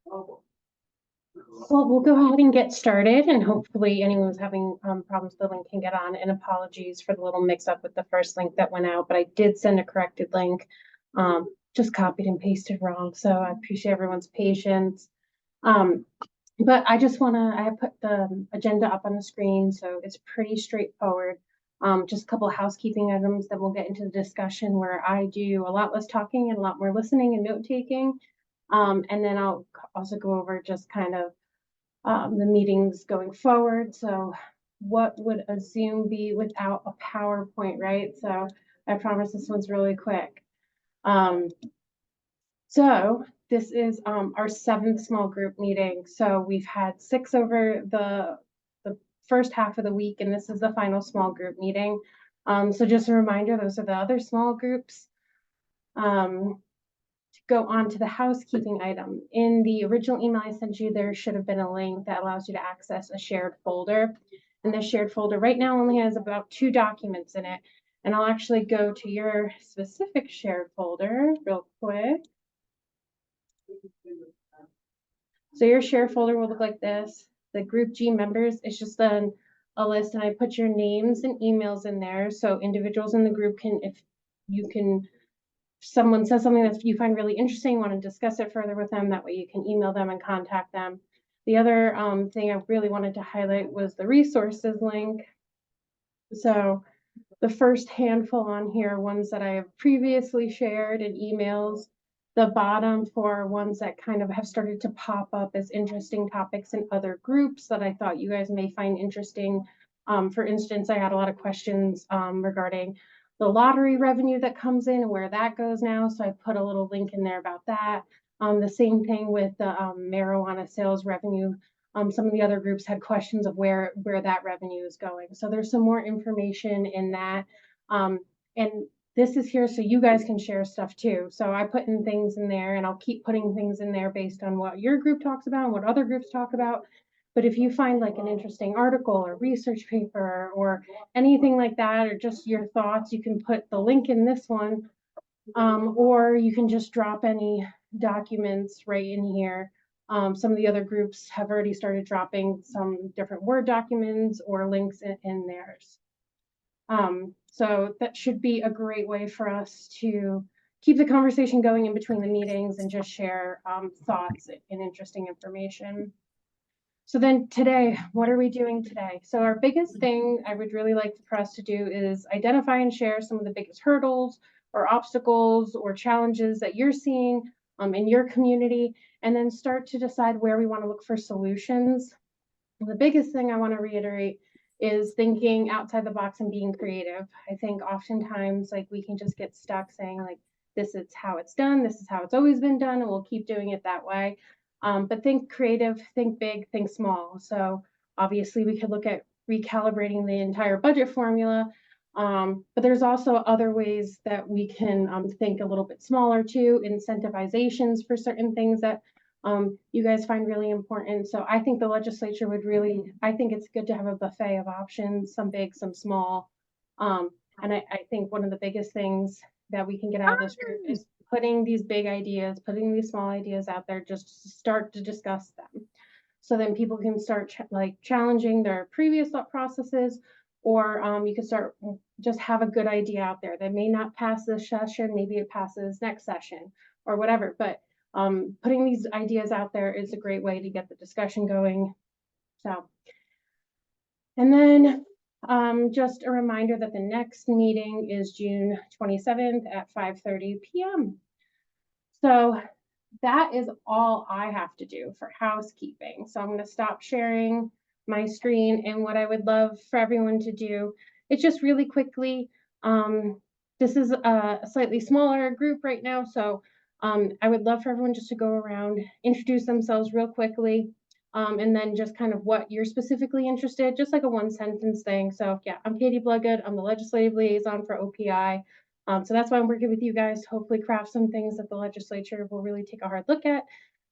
Well, we'll go ahead and get started, and hopefully anyone who's having problems with the link can get on. And apologies for the little mix up with the first link that went out, but I did send a corrected link, just copied and pasted wrong. So I appreciate everyone's patience. But I just I have put the agenda up on the screen, so it's pretty straightforward. Just a couple of housekeeping items that we'll get into the discussion where I do a lot less talking and a lot more listening and note taking. And then I'll also go over just kind of the meetings going forward. So what would a Zoom be without a PowerPoint, right? So I promise this one's really quick. So this is our 7th small group meeting. So we've had 6 over the first half of the week, and this is the final small group meeting. So just a reminder, those are the other small groups. To go on to the housekeeping item. In the original email I sent you, there should have been a link that allows you to access a shared folder. And the shared folder right now only has about 2 documents in it. And I'll actually go to your specific shared folder real quick. So your shared folder will look like this. The group G members is just a list, and I put your names and emails in there. So individuals in the group can, if someone says something that you find really interesting, want to discuss it further with them, that way you can email them and contact them. The other thing I really wanted to highlight was the resources link. So the first handful on here, ones that I have previously shared in emails. The bottom 4 ones that kind of have started to pop up as interesting topics in other groups that I thought you guys may find interesting. For instance, I had a lot of questions regarding the lottery revenue that comes in and where that goes now. So I put a little link in there about that. The same thing with the marijuana sales revenue. Some of the other groups had questions of where that revenue is going. So there's some more information in that. And this is here so you guys can share stuff too. So I put in things in there, and I'll keep putting things in there based on what your group talks about and what other groups talk about. But if you find like an interesting article or research paper or anything like that, or just your thoughts, you can put the link in this one, or you can just drop any documents right in here. Some of the other groups have already started dropping some different Word documents or links in theirs. So that should be a great way for us to keep the conversation going in between the meetings and just share thoughts and interesting information. So then today, what are we doing today? So our biggest thing I would really like for us to do is identify and share some of the biggest hurdles or obstacles or challenges that you're seeing in your community, and then start to decide where we want to look for solutions. The biggest thing I want to reiterate is thinking outside the box and being creative. I think oftentimes like we can just get stuck saying like, this is how it's done, this is how it's always been done, and we'll keep doing it that way. But think creative, think big, think small. So obviously we could look at recalibrating the entire budget formula, but there's also other ways that we can think a little bit smaller too, incentivizations for certain things that you guys find really important. So I think the legislature would really, I think it's good to have a buffet of options, some big, some small. And I think one of the biggest things that we can get out of this group is putting these big ideas, putting these small ideas out there, just to start to discuss them. So then people can start challenging their previous thought processes, or you can start just have a good idea out there that may not pass this session, maybe it passes next session or whatever. But putting these ideas out there is a great way to get the discussion going. So, and then just a reminder that the next meeting is June 27th at 5:30 p.m. So that is all I have to do for housekeeping. So I'm going to stop sharing my screen, and what I would love for everyone to do, it's just really quickly, this is a slightly smaller group right now, so I would love for everyone just to go around, introduce themselves real quickly, and then just kind of what you're specifically interested, just like a 1-sentence thing. So yeah, I'm Katie Bloodgood. I'm the legislative liaison for OPI. So that's why I'm working with you guys to hopefully craft some things that the legislature will really take a hard look at.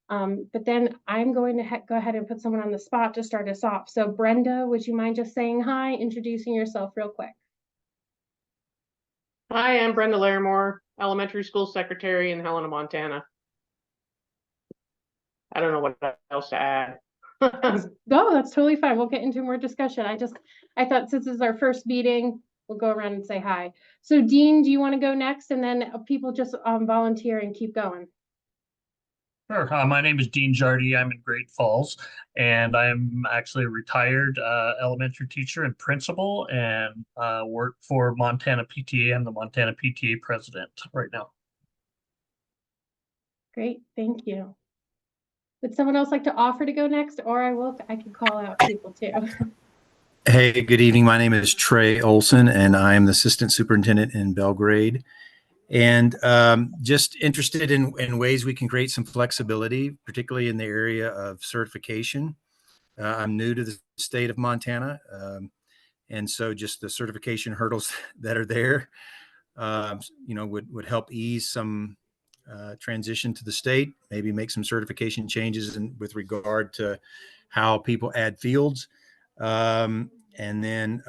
But then I'm going to go ahead and put someone on the spot to start us off. So Brenda, would you mind just saying hi, introducing yourself real quick? Hi, I'm Brenda Larimore, elementary school secretary in Helena, Montana. I don't know what else to add. No, that's totally fine. We'll get into more discussion. I thought since this is our first meeting, we'll go around and say hi. So Dean, do you want to go next? And then people just volunteer and keep going. Sure. My name is Dean Jardy. I'm in Great Falls, and I'm actually a retired elementary teacher and principal, and work for Montana PTA. I'm the Montana PTA president right now. Great, thank you. Would someone else like to offer to go next, or I can call out people too. Hey, good evening. My name is Trey Olson, and I am the assistant superintendent in Belgrade. And just interested in ways we can create some flexibility, particularly in the area of certification. I'm new to the state of Montana, and so just the certification hurdles that are there, would help ease some transition to the state. Maybe make some certification changes with regard to how people add fields, and then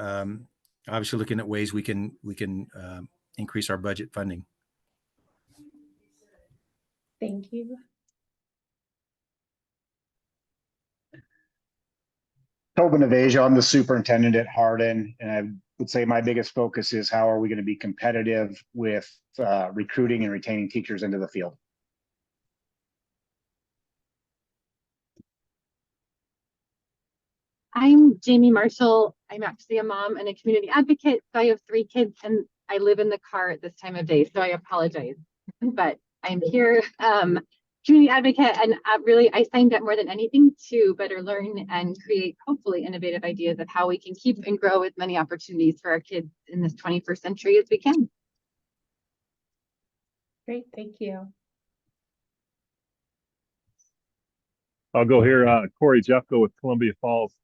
obviously looking at ways we can increase our budget funding. Thank you. Tobin BEWG, I'm the superintendent at Hardin, and I would say my biggest focus is how are we going to be competitive with recruiting and retaining teachers into the field. I'm Jamie Marshall. I'm actually a mom and a community advocate. So I have 3 kids and I live in the car at this time of day. So I apologize, but I'm here, community advocate, and really I signed up more than anything to better learn and create hopefully innovative ideas of how we can keep and grow as many opportunities for our kids in this 21st century as we can. Great, thank you. I'll go here. Corey Jeffco with Columbia Falls,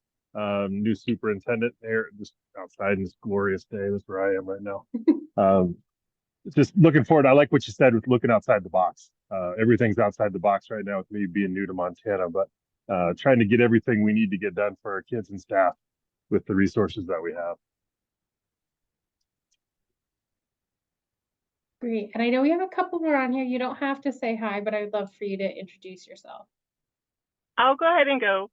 new superintendent there, just outside in this glorious day. That's where I am right now. Just looking forward. I like what you said with looking outside the box. Everything's outside the box right now with me being new to Montana, but trying to get everything we need to get done for our kids and staff with the resources that we have. Great, and I know we have a couple more on here. You don't have to say hi, but I would love for you to introduce yourself. I'll go ahead and go.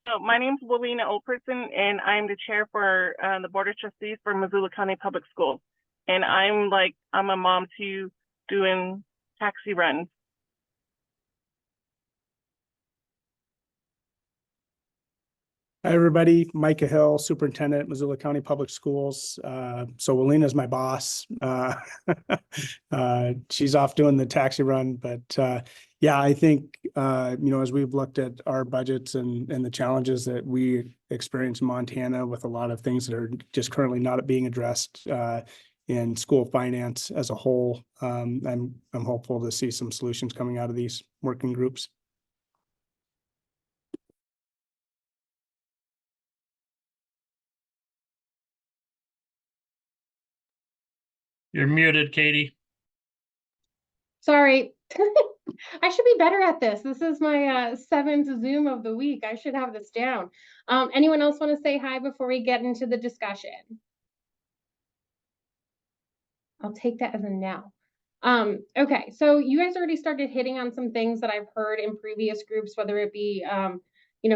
So my name is Willina Oldperson, and I'm the chair for the Board of Trustees for Missoula County Public Schools. And I'm a mom to doing taxi runs. Hi, everybody. Micah Hill, Superintendent, Missoula County Public Schools. So Willina's my boss. She's off doing the taxi run, but yeah, I think, as we've looked at our budgets and the challenges that we experience in Montana with a lot of things that are just currently not being addressed in school finance as a whole, I'm hopeful to see some solutions coming out of these working groups. You're muted, Katie. Sorry. I should be better at this. This is my 7th Zoom of the week. I should have this down. Anyone else want to say hi before we get into the discussion? I'll take that as a no. Okay, so you guys already started hitting on some things that I've heard in previous groups, whether it be,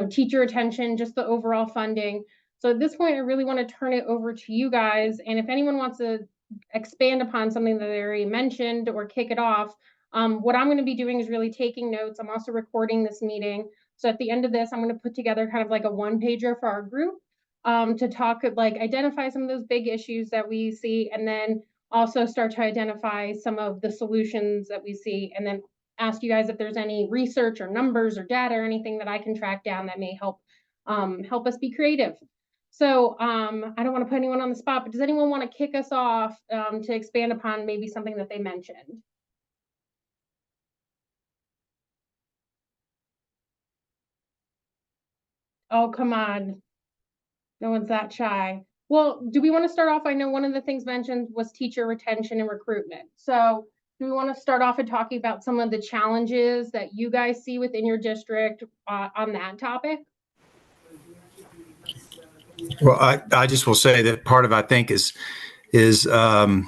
teacher retention, just the overall funding. So at this point, I really want to turn it over to you guys. And if anyone wants to expand upon something that I already mentioned or kick it off, what I'm going to be doing is really taking notes. I'm also recording this meeting. So at the end of this, I'm going to put together kind of like a 1-pager for our group to talk, identify some of those big issues that we see, and then also start to identify some of the solutions that we see, and then ask you guys if there's any research or numbers or data or anything that I can track down that may help us be creative. So I don't want to put anyone on the spot, but does anyone want to kick us off to expand upon maybe something that they mentioned? Oh, come on. No one's that shy. Well, do we want to start off? I know one of the things mentioned was teacher retention and recruitment. So do we want to start off and talking about some of the challenges that you guys see within your district on that topic? Well, I just will say that part of, I think, is the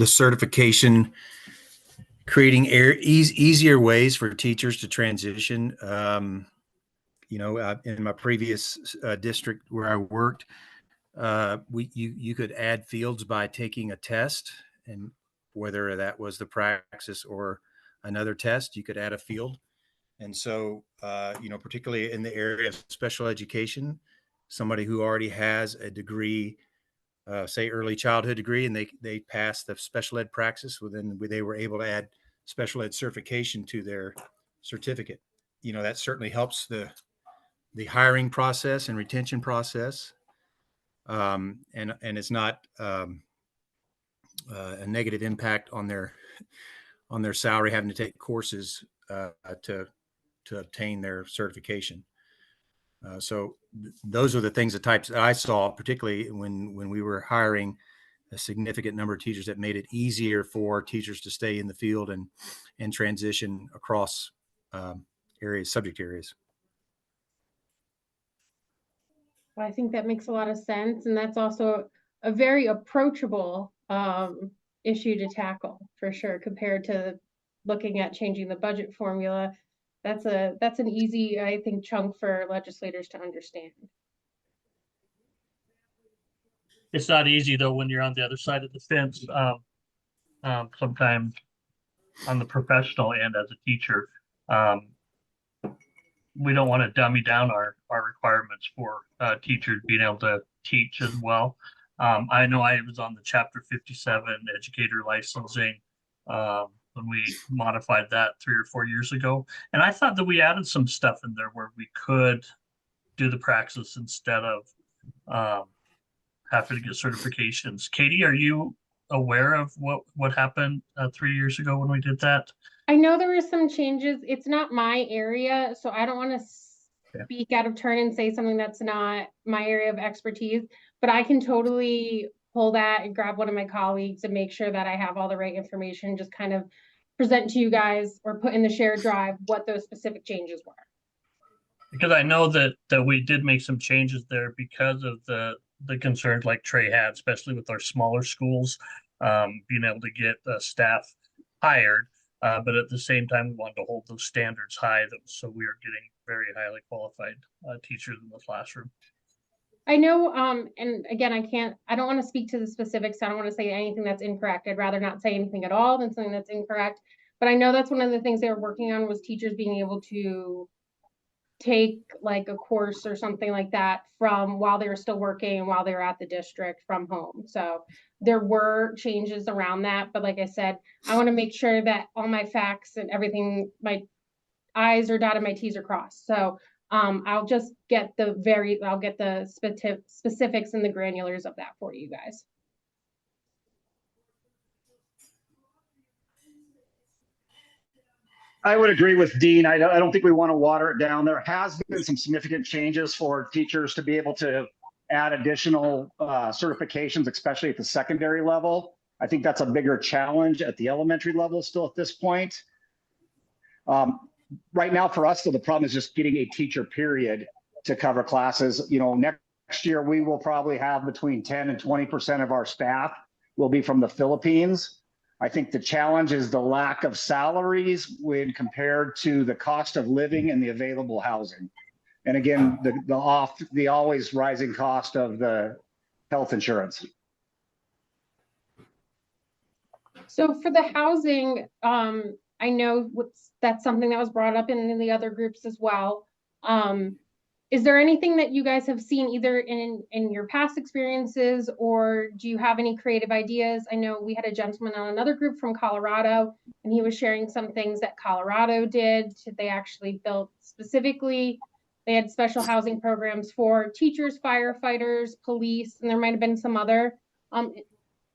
certification creating easier ways for teachers to transition. In my previous district where I worked, you could add fields by taking a test, and whether that was the praxis or another test, you could add a field. And so, particularly in the area of special education, somebody who already has a degree, say early childhood degree, and they passed the special ed praxis, well, then they were able to add special ed certification to their certificate. That certainly helps the hiring process and retention process. And it's not a negative impact on their salary, having to take courses to obtain their certification. So those are the things, the types that I saw, particularly when we were hiring a significant number of teachers, that made it easier for teachers to stay in the field and transition across subject areas. Well, I think that makes a lot of sense, and that's also a very approachable issue to tackle for sure, compared to looking at changing the budget formula. That's an easy, I think, chunk for legislators to understand. It's not easy though when you're on the other side of the fence. Sometimes on the professional end as a teacher, we don't want to dummy down our requirements for teachers being able to teach as well. I know I was on the Chapter 57 educator licensing when we modified that 3 or 4 years ago. And I thought that we added some stuff in there where we could do the praxis instead of having to get certifications. Katie, are you aware of what happened 3 years ago when we did that? I know there were some changes. It's not my area, so I don't want to speak out of turn and say something that's not my area of expertise, but I can totally pull that and grab one of my colleagues and make sure that I have all the right information, just kind of present to you guys or put in the shared drive what those specific changes were. Because I know that we did make some changes there because of the concerns like Trey had, especially with our smaller schools, being able to get staff hired. But at the same time, we wanted to hold those standards high, so we are getting very highly qualified teachers in the classroom. I know, and again, I don't want to speak to the specifics. I don't want to say anything that's incorrect. I'd rather not say anything at all than something that's incorrect. But I know that's one of the things they were working on, was teachers being able to take like a course or something like that from while they were still working and while they were at the district from home. So there were changes around that, but like I said, I want to make sure that all my facts and everything, my I's are dotted, my T's are crossed. So I'll just get the specifics and the granulars of that for you guys. I would agree with Dean. I don't think we want to water it down. There has been some significant changes for teachers to be able to add additional certifications, especially at the secondary level. I think that's a bigger challenge at the elementary level still at this point. Right now for us, though, the problem is just getting a teacher period to cover classes. Next year we will probably have between 10 and 20% of our staff will be from the Philippines. I think the challenge is the lack of salaries when compared to the cost of living and the available housing. And again, the always rising cost of the health insurance. So for the housing, I know that's something that was brought up in the other groups as well. Is there anything that you guys have seen either in your past experiences, or do you have any creative ideas? I know we had a gentleman on another group from Colorado, and he was sharing some things that Colorado did. They actually built specifically, they had special housing programs for teachers, firefighters, police, and there might have been some other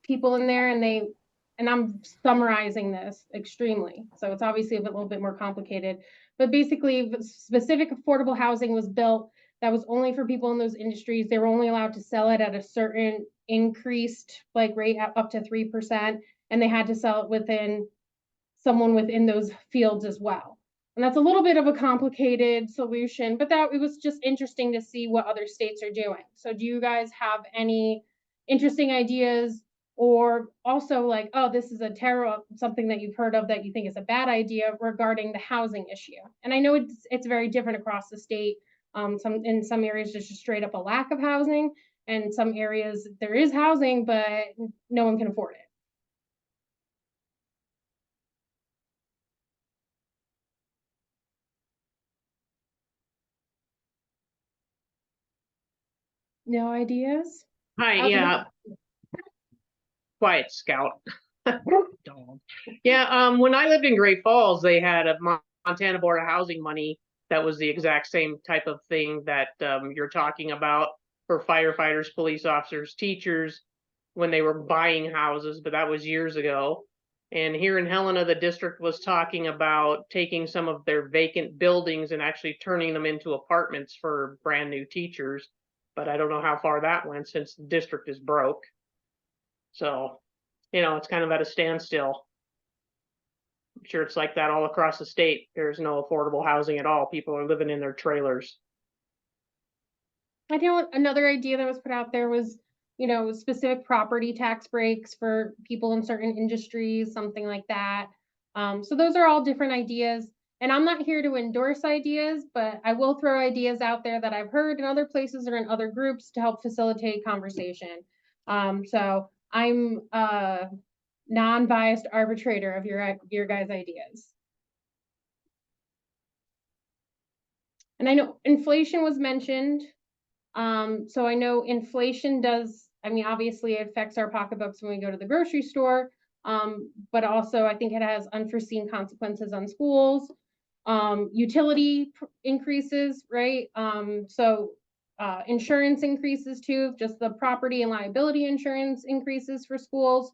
people in there, and I'm summarizing this extremely, so it's obviously a little bit more complicated. But basically, specific affordable housing was built that was only for people in those industries. They were only allowed to sell it at a certain increased rate up to 3%, and they had to sell it within someone within those fields as well. And that's a little bit of a complicated solution, but it was just interesting to see what other states are doing. So do you guys have any interesting ideas or also like, oh, this is a terrible, something that you've heard of that you think is a bad idea regarding the housing issue. And I know it's very different across the state. In some areas, there's just straight up a lack of housing, and some areas there is housing, but no one can afford it. No ideas? Hi, yeah. Quiet Scout. Dog. Yeah, when I lived in Great Falls, they had a Montana Board of Housing money that was the exact same type of thing that you're talking about for firefighters, police officers, teachers, when they were buying houses, but that was years ago. And here in Helena, the district was talking about taking some of their vacant buildings and actually turning them into apartments for brand new teachers. But I don't know how far that went since the district is broke. So, you know, it's kind of at a standstill. I'm sure it's like that all across the state. There's no affordable housing at all. People are living in their trailers. I know another idea that was put out there was, you know, specific property tax breaks for people in certain industries, something like that. So those are all different ideas. And I'm not here to endorse ideas, but I will throw ideas out there that I've heard in other places or in other groups to help facilitate conversation. So I'm a non-biased arbitrator of your guys' ideas. And I know inflation was mentioned. So I know inflation does, I mean, obviously it affects our pocketbooks when we go to the grocery store. But also I think it has unforeseen consequences on schools, utility increases, right? Insurance increases too, just the property and liability insurance increases for schools.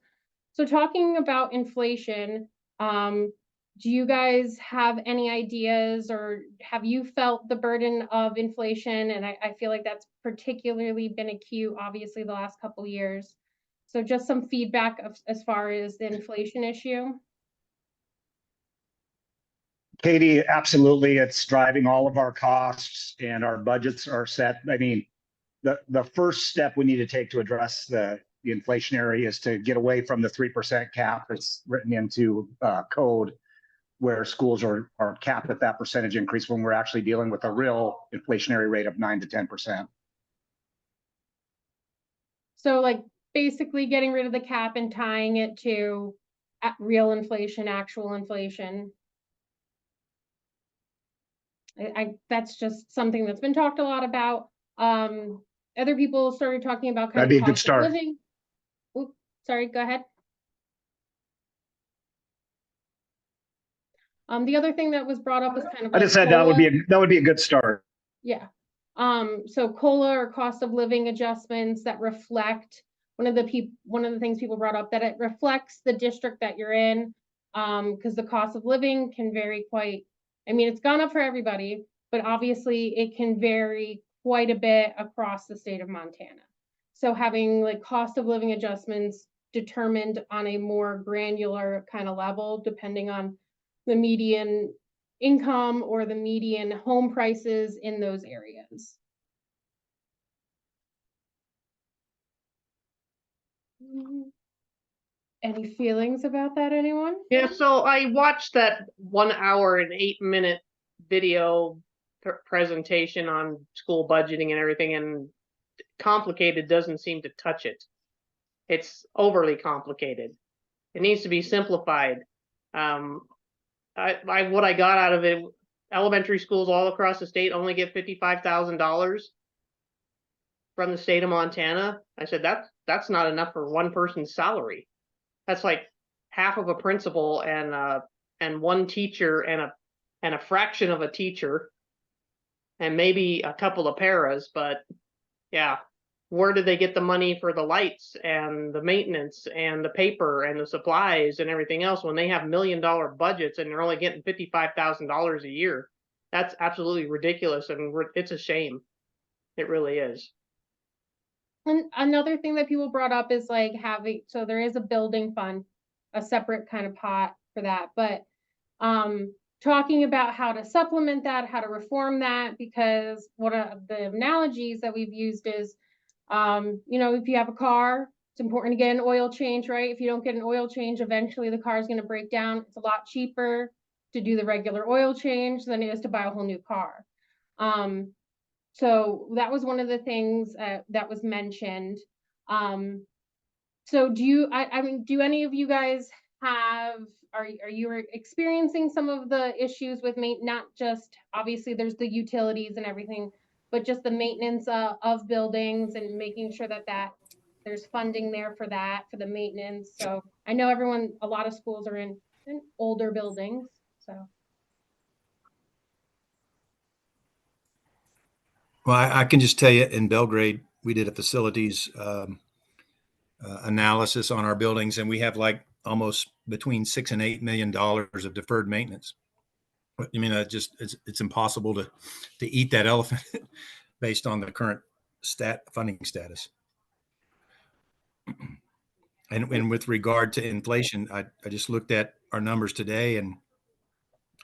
So talking about inflation, do you guys have any ideas, or have you felt the burden of inflation? And I feel like that's particularly been acute, obviously, the last couple of years. So just some feedback as far as the inflation issue. Katie, absolutely. It's driving all of our costs, and our budgets are set. I mean, the first step we need to take to address the inflationary is to get away from the 3% cap that's written into code, where schools are capped at that percentage increase when we're actually dealing with a real inflationary rate of 9 to 10%. So like basically getting rid of the cap and tying it to real inflation, actual inflation. That's just something that's been talked a lot about. Other people started talking about kind That'd be of a good cost of start. living. Oops, sorry, go ahead. The other thing that was brought up was kind of I like just said that would be a good start. yeah. So COLA, or cost of living adjustments, that reflect one of the things people brought up, that it reflects the district that you're in. Because the cost of living can vary quite, I mean, it's gone up for everybody, but obviously it can vary quite a bit across the state of Montana. So having like cost of living adjustments determined on a more granular kind of level, depending on the median income or the median home prices in those areas. Any feelings about that, anyone? Yeah, so I watched that 1 hour and 8 minute video presentation on school budgeting and everything, and complicated doesn't seem to touch it. It's overly complicated. It needs to be simplified. What I got out of it, elementary schools all across the state only get $55,000 from the state of Montana. I said, that's not enough for one person's salary. That's like half of a principal and one teacher and a fraction of a teacher, and maybe a couple of paras. But yeah, where did they get the money for the lights and the maintenance and the paper and the supplies and everything else when they have $1 million budgets and they're only getting $55,000 a year? That's absolutely ridiculous, and it's a shame. It really is. And another thing that people brought up is like having, so there is a building fund, a separate kind of pot for that, but talking about how to supplement that, how to reform that, because one of the analogies that we've used is, you know, if you have a car, It's important to get an oil change, right? If you don't get an oil change, eventually the car is going to break down. It's a lot cheaper to do the regular oil change than it is to buy a whole new car. So that was one of the things that was mentioned. So do you, I mean, do any of you guys have, are you experiencing some of the issues with not just, obviously there's the utilities and everything, but just the maintenance of buildings and making sure that there's funding there for that, for the maintenance. So I know a lot of schools are in older buildings, so. Well, I can just tell you in Belgrade, we did a facilities analysis on our buildings, and we have like almost between $6 and $8 million of deferred maintenance. I mean, it's impossible to eat that elephant based on the current funding status. And with regard to inflation, I just looked at our numbers today, and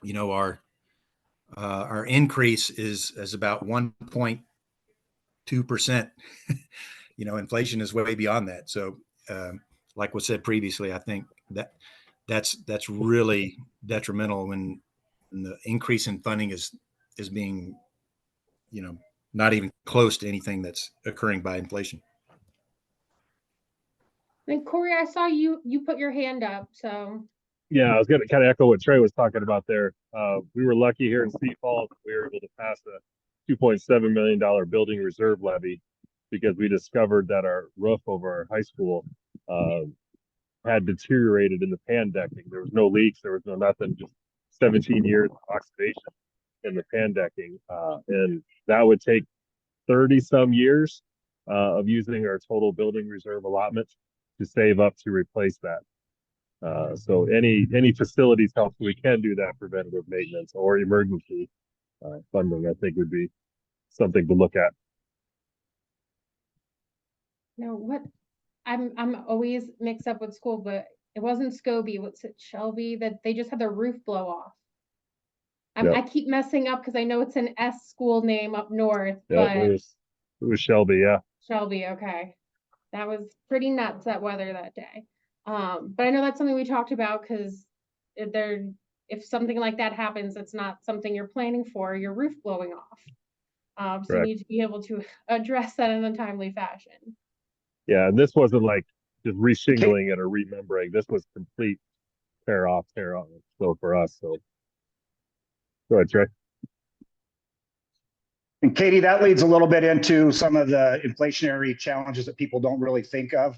you know, our increase is about 1.2%. You know, inflation is way beyond that. So, like was said previously, I think that's really detrimental when the increase in funding is being, you know, not even close to anything that's occurring by inflation. And Corey, I saw you put your hand up, so. Yeah, I was going to kind of echo what Trey was talking about there. We were lucky here in Sioux Falls. We were able to pass a $2.7 million building reserve levy because we discovered that our roof over our high school had deteriorated in the pan decking. There was no leaks. There was no nothing, just 17 years of oxidation in the pan decking. And that would take 30 some years of using our total building reserve allotment to save up to replace that. So any facilities help we can do that preventative maintenance or emergency funding, I think would be something to look at. No, what I'm always mixed up with school, but it wasn't Scobie. What's it, Shelby? That they just had their roof blow off. Yep. I keep messing up because I know it's an S school name up north, Yeah, but it was Shelby. Yeah. Shelby. Okay, that was pretty nuts, that weather that day. But I know that's something we talked about because if something like that happens, it's not something you're planning for. Your roof blowing off. So you need to be able to address that in a timely fashion. Yeah, and this wasn't like just reshingling it or remembering. This was complete tear off. So for us, so go ahead, Trey. And Katie, that leads a little bit into some of the inflationary challenges that people don't really think of.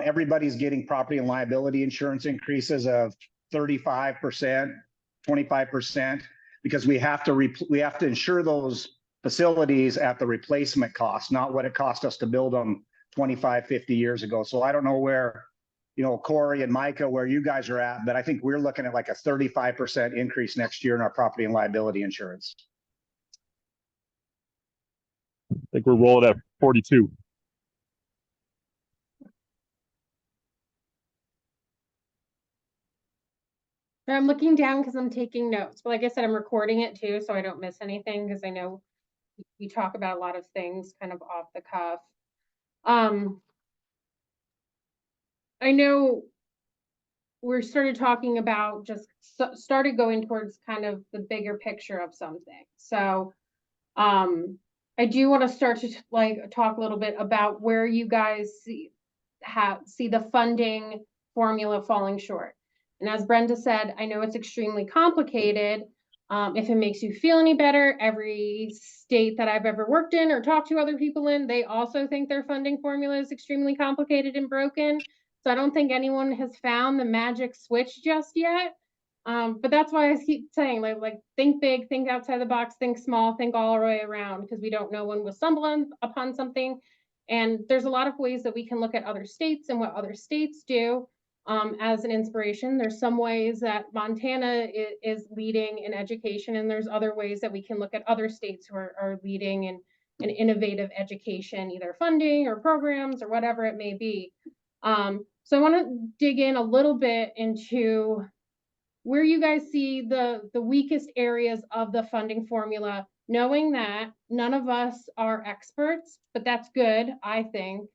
Everybody's getting property and liability insurance increases of 35%, 25%, because we have to insure those facilities at the replacement cost, not what it cost us to build them 25, 50 years ago. So I don't know where, you know, Corey and Micah, where you guys are at, but I think we're looking at like a 35% increase next year in our property and liability insurance. I think we're rolling at 42. I'm looking down because I'm taking notes. But like I said, I'm recording it too, so I don't miss anything because I know we talk about a lot of things kind of off the cuff. I know we started talking about just started going towards kind of the bigger picture of something. So I do want to start to talk a little bit about where you guys see the funding formula falling short. And as Brenda said, I know it's extremely complicated. If it makes you feel any better, every state that I've ever worked in or talked to other people in, they also think their funding formula is extremely complicated and broken. So I don't think anyone has found the magic switch just yet. But that's why I keep saying, like think big, think outside the box, think small, think all the way around, because we don't know when we'll stumble upon something. And there's a lot of ways that we can look at other states and what other states do as an inspiration. There's some ways that Montana is leading in education, and there's other ways that we can look at other states who are leading in innovative education, either funding or programs or whatever it may be. So I want to dig in a little bit into where you guys see the weakest areas of the funding formula, knowing that none of us are experts, but that's good, I think.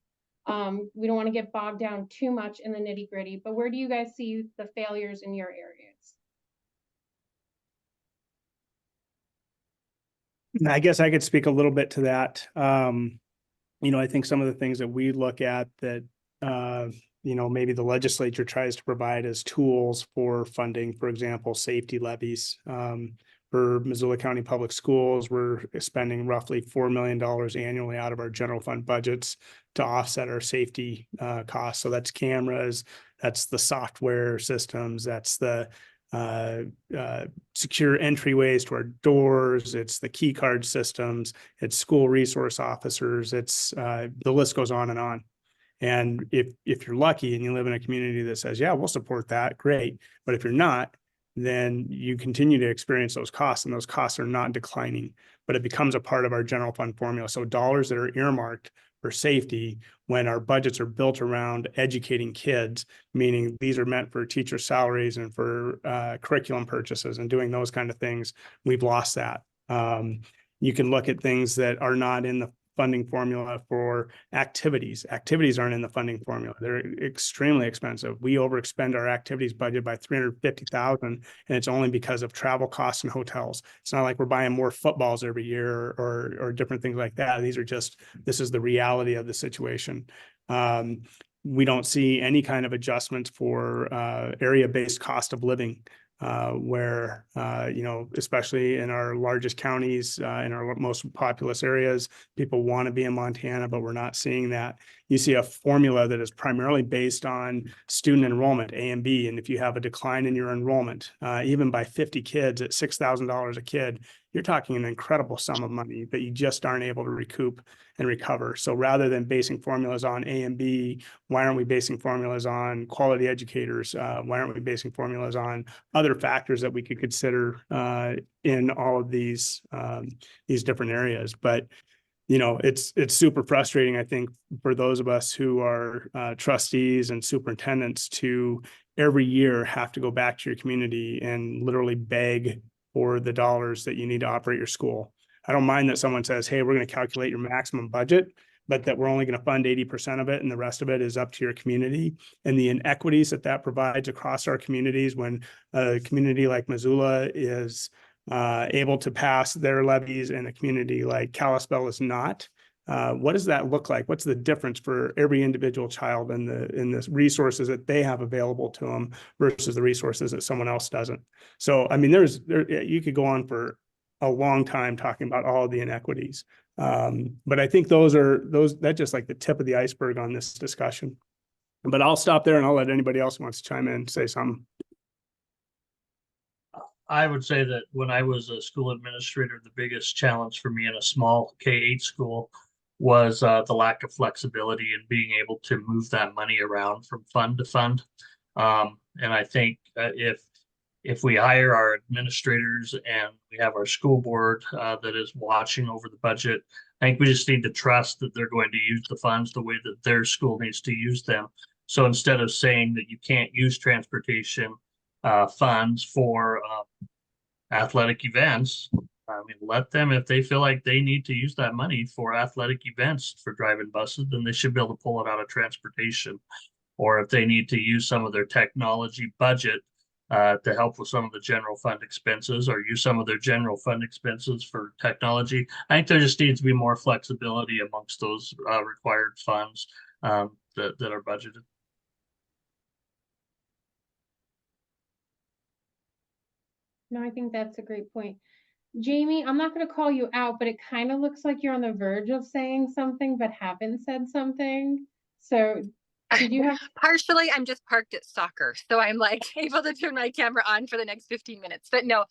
We don't want to get bogged down too much in the nitty gritty, but where do you guys see the failures in your areas? I guess I could speak a little bit to that. I think some of the things that we look at that, maybe the legislature tries to provide as tools for funding, for example, safety levies. For Missoula County Public Schools, we're spending roughly $4 million annually out of our general fund budgets to offset our safety costs. So that's cameras, that's the software systems, that's the secure entryways to our doors, it's the key card systems, it's school resource officers, it's the list goes on and on. And if you're lucky and you live in a community that says, yeah, we'll support that, great. But if you're not, then you continue to experience those costs, and those costs are not declining, but it becomes a part of our general fund formula. So dollars that are earmarked for safety, when our budgets are built around educating kids, meaning these are meant for teacher salaries and for curriculum purchases and doing those kind of things, we've lost that. You can look at things that are not in the funding formula for activities. Activities aren't in the funding formula. They're extremely expensive. We overexpend our activities budget by $350,000, and it's only because of travel costs and hotels. It's not like we're buying more footballs every year or different things like that. This is the reality of the situation. We don't see any kind of adjustments for area-based cost of living. Where, especially in our largest counties, in our most populous areas, people want to be in Montana, but we're not seeing that. You see a formula that is primarily based on student enrollment, A and B. And if you have a decline in your enrollment, even by 50 kids at $6,000 a kid, you're talking an incredible sum of money that you just aren't able to recoup and recover. So rather than basing formulas on A and B, why aren't we basing formulas on quality educators? Why aren't we basing formulas on other factors that we could consider in all of these different areas? But it's super frustrating, I think, for those of us who are trustees and superintendents to every year have to go back to your community and literally beg for the dollars that you need to operate your school. I don't mind that someone says, hey, we're going to calculate your maximum budget, but that we're only going to fund 80% of it and the rest of it is up to your community. And the inequities that provides across our communities when a community like Missoula is able to pass their levies and a community like Kalispell is not. What does that look like? What's the difference for every individual child in the resources that they have available to them versus the resources that someone else doesn't? So, I mean, you could go on for a long time talking about all of the inequities. But I think that's just like the tip of the iceberg on this discussion. But I'll stop there and I'll let anybody else who wants to chime in and say something. I would say that when I was a school administrator, the biggest challenge for me in a small K-8 school was the lack of flexibility and being able to move that money around from fund to fund. And I think if we hire our administrators and we have our school board that is watching over the budget, I think we just need to trust that they're going to use the funds the way that their school needs to use them. So instead of saying that you can't use transportation funds for athletic events, I mean, let them, if they feel like they need to use that money for athletic events for driving buses, then they should be able to pull it out of transportation. Or if they need to use some of their technology budget to help with some of the general fund expenses or use some of their general fund expenses for technology. I think there just needs to be more flexibility amongst those required funds that are budgeted. No, I think that's a great point. Jamie, I'm not going to call you out, but it kind of looks like you're on the verge of saying something, but haven't said something. So did you have? Partially, I'm just parked at soccer, so I'm like able to turn my camera on for the next 15 minutes. But no,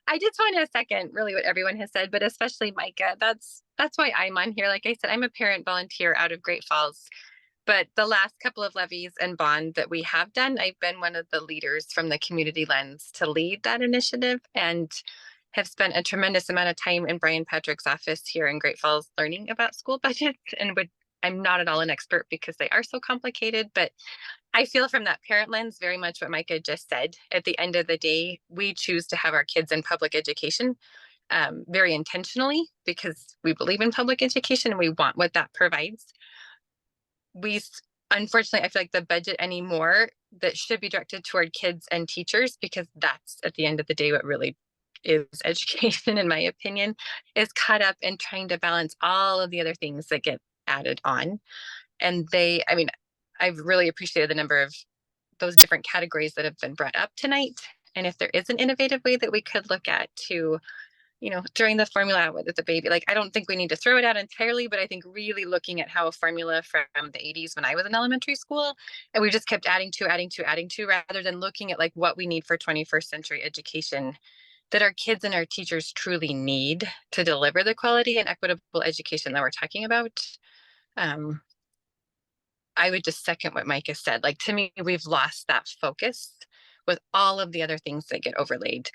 I just want to second really what everyone has said, but especially Micah. That's why I'm on here. Like I said, I'm a parent volunteer out of Great Falls. But the last couple of levies and bond that we have done, I've been one of the leaders from the community lens to lead that initiative and have spent a tremendous amount of time in Brian Patrick's office here in Great Falls learning about school budgets. And I'm not at all an expert because they are so complicated, but I feel from that parent lens very much what Micah just said. At the end of the day, we choose to have our kids in public education very intentionally because we believe in public education and we want what that provides. unfortunately, I feel like the budget anymore that should be directed toward kids and teachers, because that's at the end of the day what really is education, in my opinion, is caught up in trying to balance all of the other things that get added on. And I mean, I've really appreciated the number of those different categories that have been brought up tonight. And if there is an innovative way that we could look at to, during the formula with the baby, like, I don't think we need to throw it out entirely, but I think really looking at how a formula from the 80s when I was in elementary school, and we just kept adding to, rather than looking at like what we need for 21st century education that our kids and our teachers truly need to deliver the quality and equitable education that we're talking about. I would just second what Micah said. Like, to me, we've lost that focus with all of the other things that get overlaid.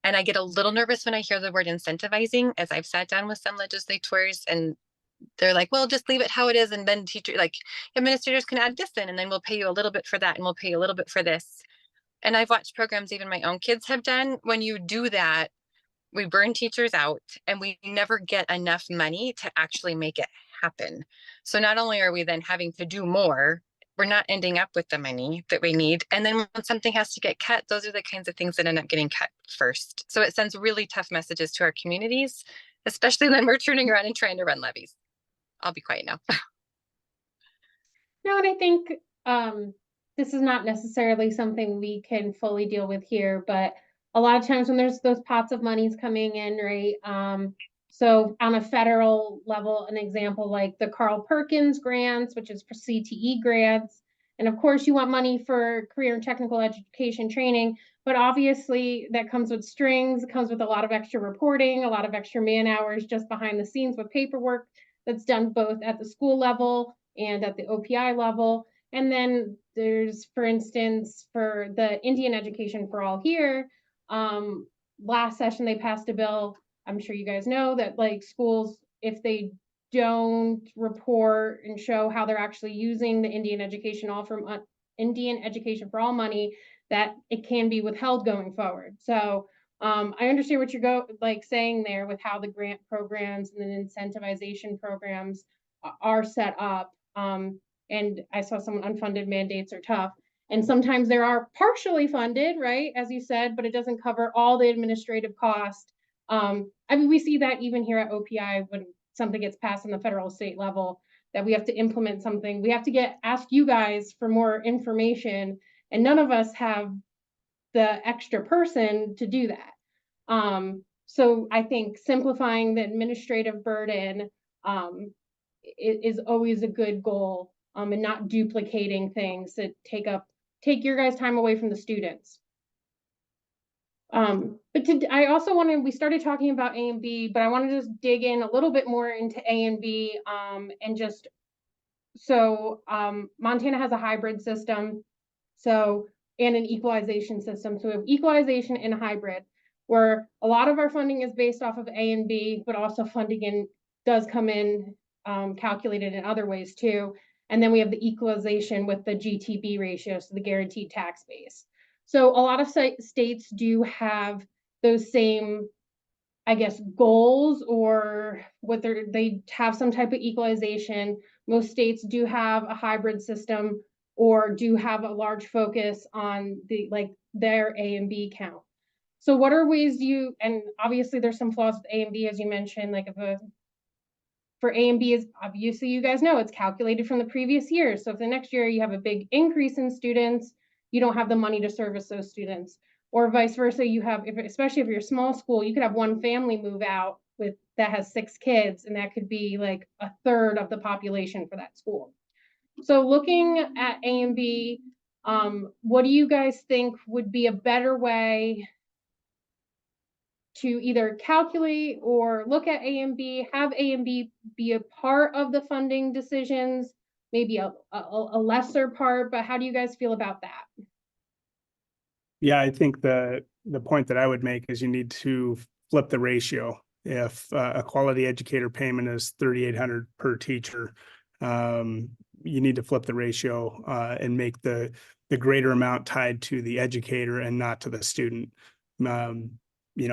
And I get a little nervous when I hear the word incentivizing, as I've sat down with some legislators and they're like, well, just leave it how it is. And then administrators can add this in, and then we'll pay you a little bit for that. And we'll pay you a little bit for this. And I've watched programs even my own kids have done. When you do that, we burn teachers out and we never get enough money to actually make it happen. So not only are we then having to do more, we're not ending up with the money that we need. And then when something has to get cut, those are the kinds of things that end up getting cut first. So it sends really tough messages to our communities, especially when we're turning around and trying to run levies. I'll be quiet now. No, and I think this is not necessarily something we can fully deal with here, but a lot of times when there's those pots of monies coming in, right? So on a federal level, an example like the Carl Perkins grants, which is for CTE grants. And of course, you want money for career and technical education training, but obviously that comes with strings. It comes with a lot of extra reporting, a lot of extra man hours just behind the scenes with paperwork that's done both at the school level and at the OPI level. And then there's, for instance, for the Indian Education for All here, last session they passed a bill. I'm sure you guys know that like schools, if they don't report and show how they're actually using the Indian Education for All money, that it can be withheld going forward. So I understand what you're saying there with how the grant programs and the incentivization programs are set up. And I saw some unfunded mandates are tough. And sometimes there are partially funded, right, as you said, but it doesn't cover all the administrative cost. I mean, we see that even here at OPI when something gets passed on the federal state level, that we have to implement something. We have to ask you guys for more information, and none of us have the extra person to do that. So I think simplifying the administrative burden is always a good goal, and not duplicating things that take your guys' time away from the students. But I also we started talking about A and B, but I want to just dig in a little bit more into A and B, and just, so Montana has a hybrid system, and an equalization system. So we have equalization and hybrid, where a lot of our funding is based off of A and B, but also funding does come in calculated in other ways too. And then we have the equalization with the GTB ratio, so the guaranteed tax base. So a lot of states do have those same, I guess, goals, or they have some type of equalization. Most states do have a hybrid system or do have a large focus on their A and B count. So what are ways and obviously there's some flaws with A and B, as you mentioned, for A and B is obviously, you guys know, it's calculated from the previous year. So if the next year you have a big increase in students, you don't have the money to service those students, or vice versa. You have, especially if you're a small school, you could have one family move out that has 6 kids, and that could be like a third of the population for that school. So looking at A and B, what do you guys think would be a better way to either calculate or look at A and B, have A and B be a part of the funding decisions, maybe a lesser part, but how do you guys feel about that? Yeah, I think the point that I would make is you need to flip the ratio. If a quality educator payment is $3,800 per teacher, you need to flip the ratio and make the greater amount tied to the educator and not to the student.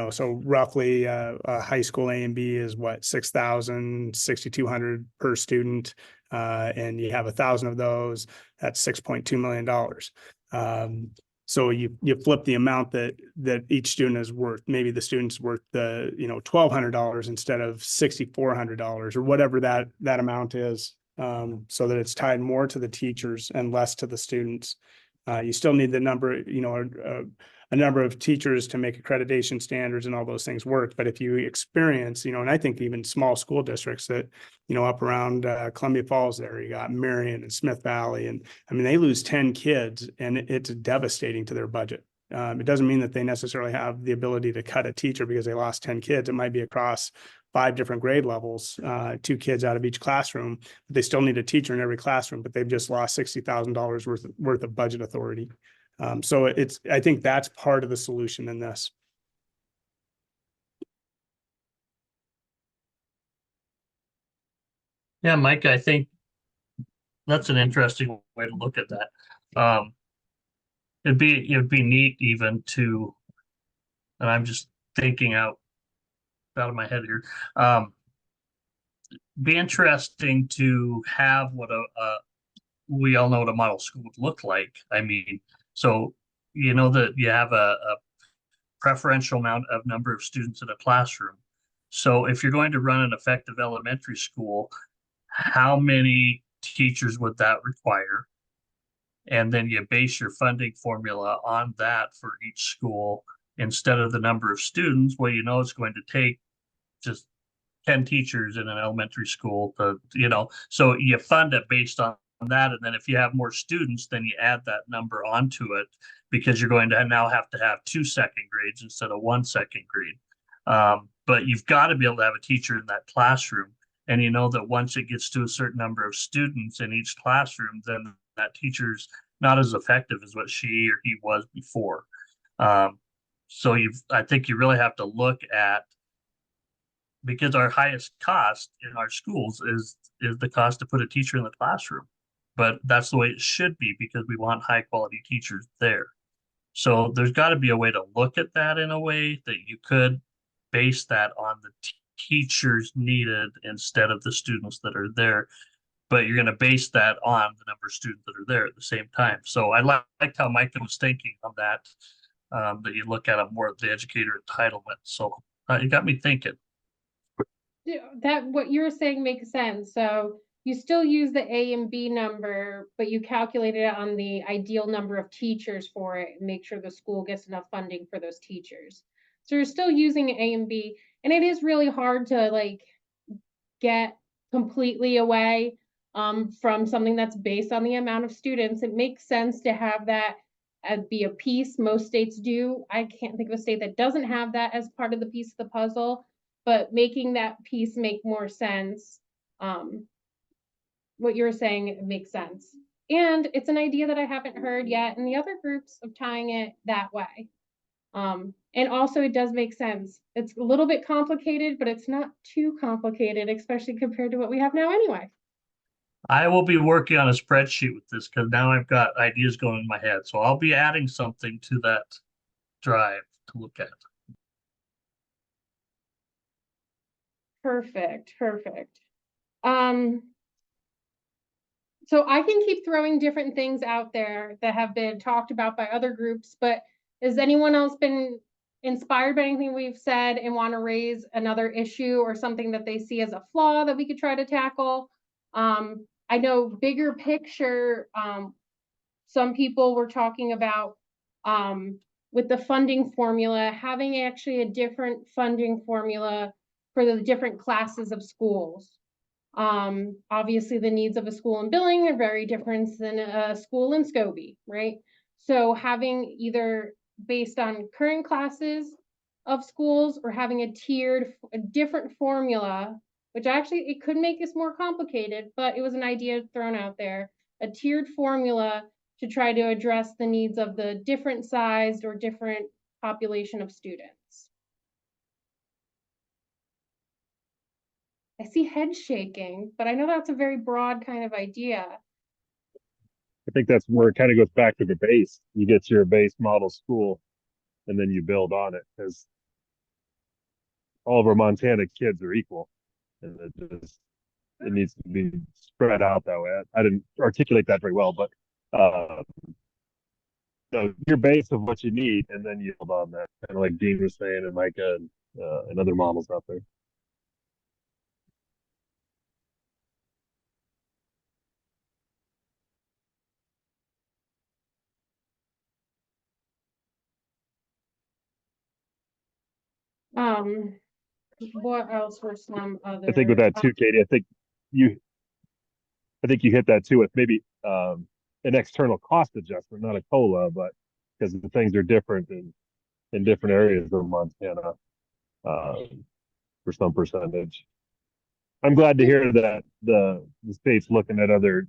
So roughly a high school A and B is what, 6,000, 6,200 per student. And you have 1,000 of those, that's $6.2 million. So you flip the amount that each student is worth. Maybe the student's worth the, $1,200 instead of $6,400 or whatever that amount is. So that it's tied more to the teachers and less to the students. You still need the number, a number of teachers to make accreditation standards and all those things work. But if you experience, and I think even small school districts that, up around Columbia Falls there, you got Marion and Smith Valley, and I mean, they lose 10 kids and it's devastating to their budget. It doesn't mean that they necessarily have the ability to cut a teacher because they lost 10 kids. It might be across 5 different grade levels, 2 kids out of each classroom, but they still need a teacher in every classroom, but they've just lost $60,000 worth of budget authority. So I think that's part of the solution in this. Yeah, Mike, I think that's an interesting way to look at that. It'd be neat even to, and I'm just thinking out of my head here. Be interesting to have what we all know what a model school would look like. I mean, so that you have a preferential amount of number of students in a classroom. So if you're going to run an effective elementary school, how many teachers would that require? And then you base your funding formula on that for each school instead of the number of students. Well, it's going to take just 10 teachers in an elementary school to, so you fund it based on that. And then if you have more students, then you add that number onto it because you're going to now have to have 2 second grades instead of 1 second grade. But you've got to be able to have a teacher in that classroom. And that once it gets to a certain number of students in each classroom, then that teacher's not as effective as what she or he was before. So I think you really have to look at, because our highest cost in our schools is the cost to put a teacher in the classroom. But that's the way it should be because we want high quality teachers there. So there's got to be a way to look at that in a way that you could base that on the teachers needed instead of the students that are there. But you're going to base that on the number of students that are there at the same time. So I liked how Micah was thinking on that, that you look at it more of the educator entitlement. So it got me thinking. That what you're saying makes sense. So you still use the A and B number, but you calculate it on the ideal number of teachers for it and make sure the school gets enough funding for those teachers. So you're still using A and B, and it is really hard to get completely away from something that's based on the amount of students. It makes sense to have that be a piece. Most states do. I can't think of a state that doesn't have that as part of the piece of the puzzle. But making that piece make more sense, what you're saying, it makes sense. And it's an idea that I haven't heard yet in the other groups of tying it that way. And also it does make sense. It's a little bit complicated, but it's not too complicated, especially compared to what we have now anyway. I will be working on a spreadsheet with this because now I've got ideas going in my head. So I'll be adding something to that drive to look at. Perfect. So I can keep throwing different things out there that have been talked about by other groups, but has anyone else been inspired by anything we've said and want to raise another issue or something that they see as a flaw that we could try to tackle? I know bigger picture, some people were talking about with the funding formula, having actually a different funding formula for the different classes of schools. Obviously the needs of a school in Billing are very different than a school in Scobie, right? So having either based on current classes of schools or having a different formula, which actually it could make this more complicated, but it was an idea thrown out there, a tiered formula to try to address the needs of the different sized or different population of students. I see head shaking, but I know that's a very broad kind of idea. I think that's where it kind of goes back to the base. You get your base model school and then you build on it. Because all of our Montana kids are equal, and it needs to be spread out that way. I didn't articulate that very well, but so your base of what you need, and then you build on that, kind of like Dean was saying, and Micah and other models out there. What else were some other? I think with that too, Katie, I think you hit that too with maybe an external cost adjustment, not a COLA, but because the things are different in different areas of Montana for some percentage. I'm glad to hear that the state's looking at other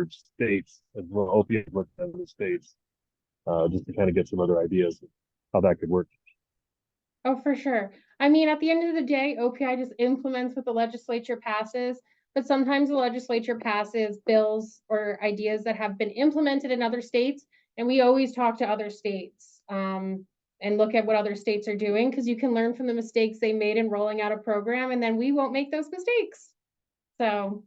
states as well. OPM looking at other states just to kind of get some other ideas of how that could work. Oh, for sure. I mean, at the end of the day, OPI just implements what the legislature passes, but sometimes the legislature passes bills or ideas that have been implemented in other states, and we always talk to other states and look at what other states are doing, because you can learn from the mistakes they made in rolling out a program, and then we won't make those mistakes. So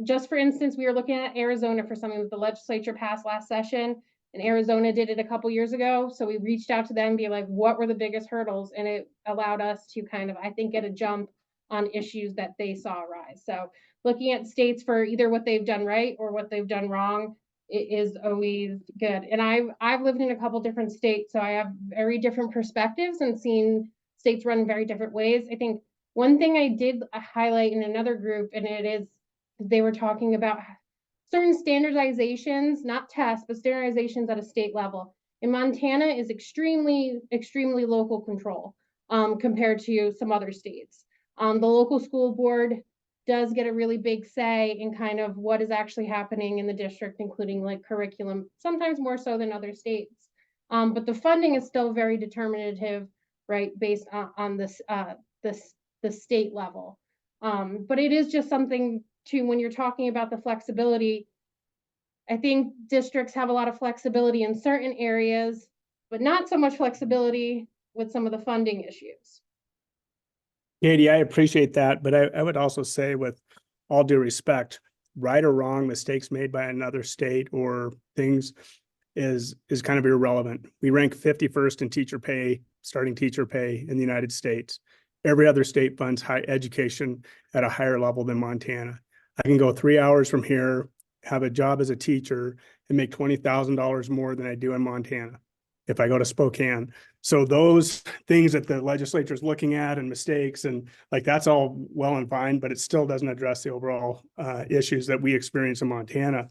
just for instance, we were looking at Arizona for something that the legislature passed last session, and Arizona did it a couple years ago. So we reached out to them and be like, what were the biggest hurdles? And it allowed us to kind of, I think, get a jump on issues that they saw arise. So looking at states for either what they've done right or what they've done wrong, it is always good. And I've lived in a couple different states, so I have very different perspectives and seen states run very different ways. I think one thing I did highlight in another group, and it is, they were talking about certain standardizations, not tests, but standardizations at a state level. In Montana is extremely, extremely local control compared to some other states. The local school board does get a really big say in kind of what is actually happening in the district, including like curriculum, sometimes more so than other states. But the funding is still very determinative, right, based on this the state level. But it is just something to, when you're talking about the flexibility, I think districts have a lot of flexibility in certain areas, but not so much flexibility with some of the funding issues. Katie, I appreciate that, but I would also say, with all due respect, right or wrong, mistakes made by another state or things is kind of irrelevant. We rank 51st in teacher pay, starting teacher pay in the United States. Every other state funds higher education at a higher level than Montana. I can go 3 hours from here, have a job as a teacher, and make $20,000 more than I do in Montana if I go to Spokane. So those things that the legislature is looking at and mistakes, and like, that's all well and fine, but it still doesn't address the overall issues that we experience in Montana.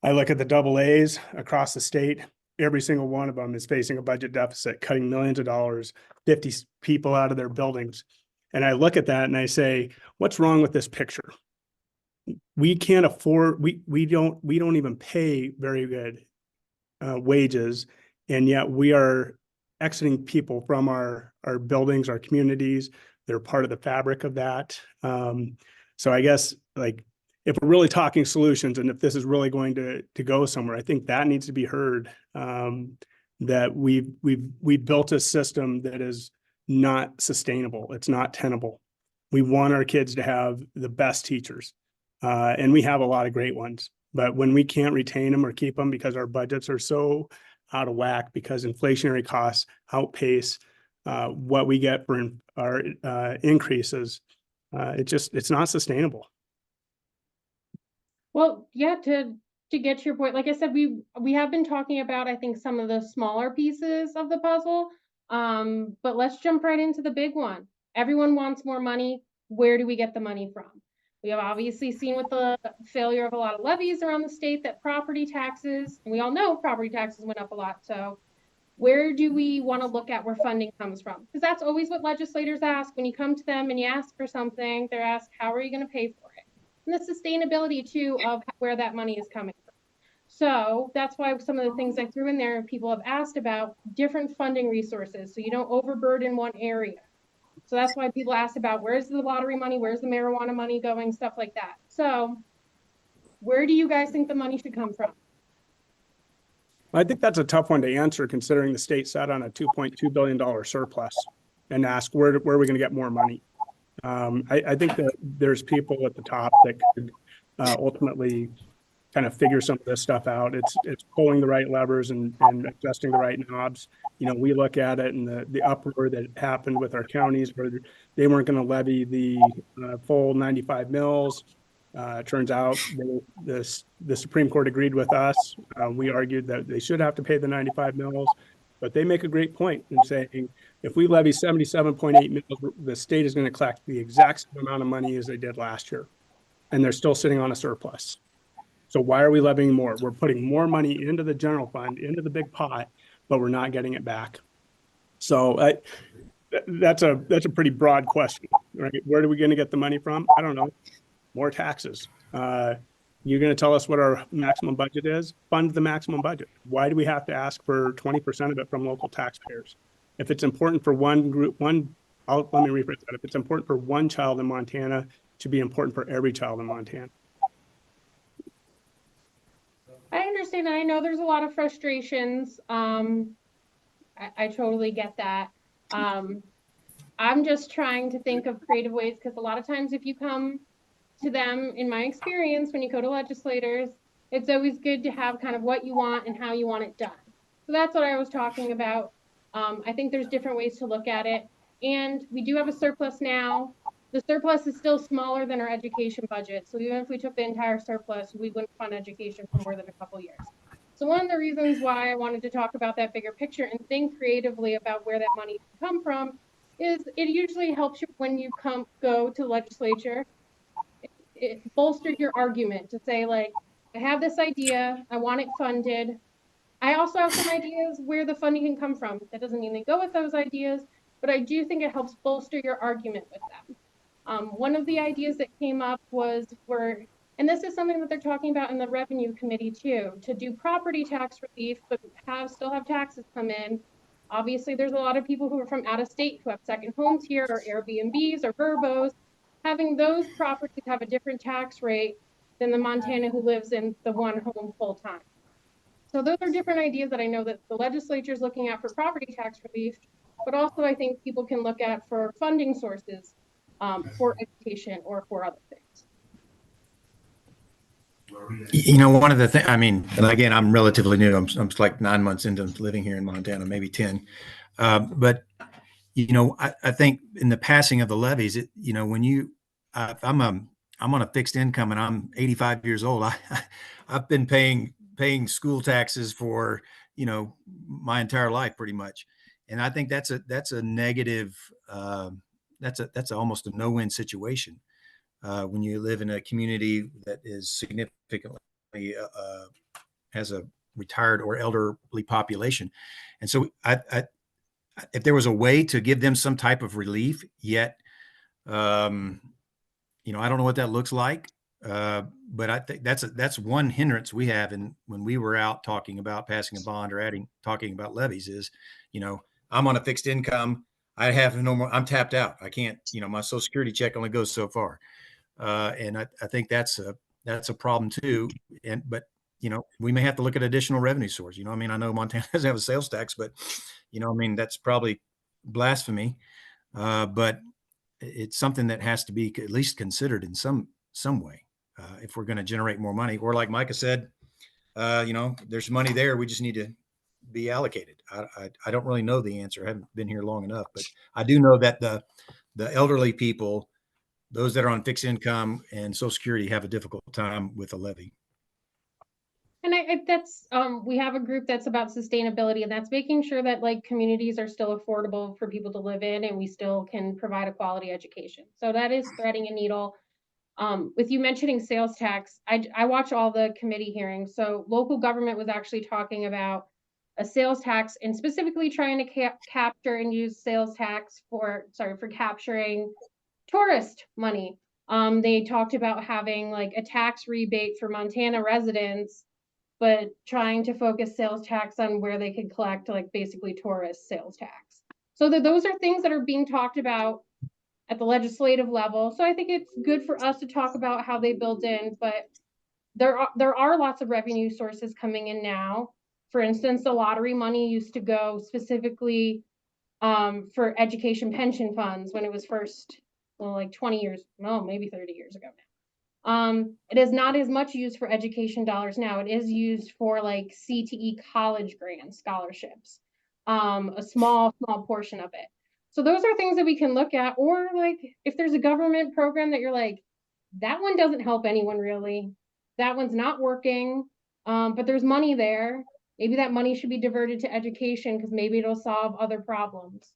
I look at the AA's across the state. Every single one of them is facing a budget deficit, cutting millions of dollars, 50 people out of their buildings. And I look at that and I say, what's wrong with this picture? We can't afford, we don't even pay very good wages. And yet we are exiting people from our buildings, our communities. They're part of the fabric of that. So I guess, like, if we're really talking solutions, and if this is really going to go somewhere, I think that needs to be heard. That we've built a system that is not sustainable. It's not tenable. We want our kids to have the best teachers, and we have a lot of great ones. But when we can't retain them or keep them because our budgets are so out of whack, because inflationary costs outpace what we get for our increases, it's not sustainable. Well, yeah, to get to your point, like I said, we have been talking about, I think, some of the smaller pieces of the puzzle, but let's jump right into the big one. Everyone wants more money. Where do we get the money from? We have obviously seen with the failure of a lot of levies around the state that property taxes, and we all know property taxes went up a lot. So where do we want to look at where funding comes from? Because that's always what legislators ask. When you come to them and you ask for something, they're asked, how are you going to pay for it? And the sustainability too of where that money is coming from. So that's why some of the things I threw in there, people have asked about different funding resources, so you don't overburden one area. So that's why people ask about, where's the lottery money, where's the marijuana money going, stuff like that. So where do you guys think the money should come from? I think that's a tough one to answer, considering the state sat on a $2.2 billion surplus, and ask where are we going to get more money? I think that there's people at the top that could ultimately kind of figure some of this stuff out. It's pulling the right levers and adjusting the right knobs. You know, we look at it and the uproar that happened with our counties where they weren't going to levy the full 95 mills. Turns out the Supreme Court agreed with us. We argued that they should have to pay the 95 mills, but they make a great point in saying if we levy 77.8 mills, the state is going to collect the exact same amount of money as they did last year, and they're still sitting on a surplus. So why are we levying more? We're putting more money into the general fund, into the big pot, but we're not getting it back. So that's a pretty broad question, right? Where are we going to get the money from? I don't know. More taxes. You're going to tell us what our maximum budget is? Fund the maximum budget. Why do we have to ask for 20% of it from local taxpayers? If it's important for one group, let me rephrase that. If it's important for one child in Montana, it should be important for every child in Montana. I understand. I know there's a lot of frustrations. I totally get that. I'm just trying to think of creative ways, because a lot of times if you come to them, in my experience, when you go to legislators, it's always good to have kind of what you want and how you want it done. So that's what I was talking about. I think there's different ways to look at it. And we do have a surplus now. The surplus is still smaller than our education budget. So even if we took the entire surplus, we wouldn't fund education for more than a couple years. So one of the reasons why I wanted to talk about that bigger picture and think creatively about where that money can come from is it usually helps you when you go to legislature. It bolstered your argument to say, like, I have this idea, I want it funded. I also have some ideas where the funding can come from. That doesn't mean they go with those ideas, but I do think it helps bolster your argument with them. One of the ideas that came up was and this is something that they're talking about in the revenue committee too, to do property tax relief, but still have taxes come in. Obviously, there's a lot of people who are from out of state who have second homes here or Airbnbs or Verbos. Having those properties have a different tax rate than the Montana who lives in the one home full time. So those are different ideas that I know that the legislature is looking at for property tax relief, but also I think people can look at for funding sources for education or for other things. You know, one of the things, I mean, and again, I'm relatively new. I'm like 9 months into living here in Montana, maybe 10. But, you know, I think in the passing of the levies, you know, when I'm on a fixed income and I'm 85 years old, I've been paying school taxes for, you know, my entire life pretty much. And I think that's a negative, that's almost a no-win situation. When you live in a community that is significantly has a retired or elderly population. And so if there was a way to give them some type of relief, yet, you know, I don't know what that looks like. But I think that's one hindrance we have. And when we were out talking about passing a bond or talking about levies is, you know, I'm on a fixed income. I have no more, I'm tapped out. I can't, you know, my Social Security check only goes so far. And I think that's a problem too. But you know, we may have to look at additional revenue source. You know, I mean, I know Montana doesn't have a sales tax, but you know, I mean, that's probably blasphemy. But it's something that has to be at least considered in some way if we're going to generate more money. Or like Micah said, you know, there's money there. We just need to be allocated. I don't really know the answer. I haven't been here long enough, but I do know that the elderly people, those that are on fixed income and Social Security, have a difficult time with a levy. And that's we have a group that's about sustainability, and that's making sure that like communities are still affordable for people to live in, and we still can provide a quality education. So that is threading a needle. With you mentioning sales tax, I watch all the committee hearings. So local government was actually talking about a sales tax and specifically trying to capture and use sales tax for capturing tourist money. They talked about having like a tax rebate for Montana residents, but trying to focus sales tax on where they could collect like basically tourist sales tax. So those are things that are being talked about at the legislative level. So I think it's good for us to talk about how they build in, but there are lots of revenue sources coming in now. For instance, the lottery money used to go specifically for education pension funds when it was first well, like 20 years, no, maybe 30 years ago now. It is not as much used for education dollars now. It is used for like CTE college grants, scholarships, a small portion of it. So those are things that we can look at, or like if there's a government program that you're like, that one doesn't help anyone really, that one's not working, but there's money there. Maybe that money should be diverted to education because maybe it'll solve other problems.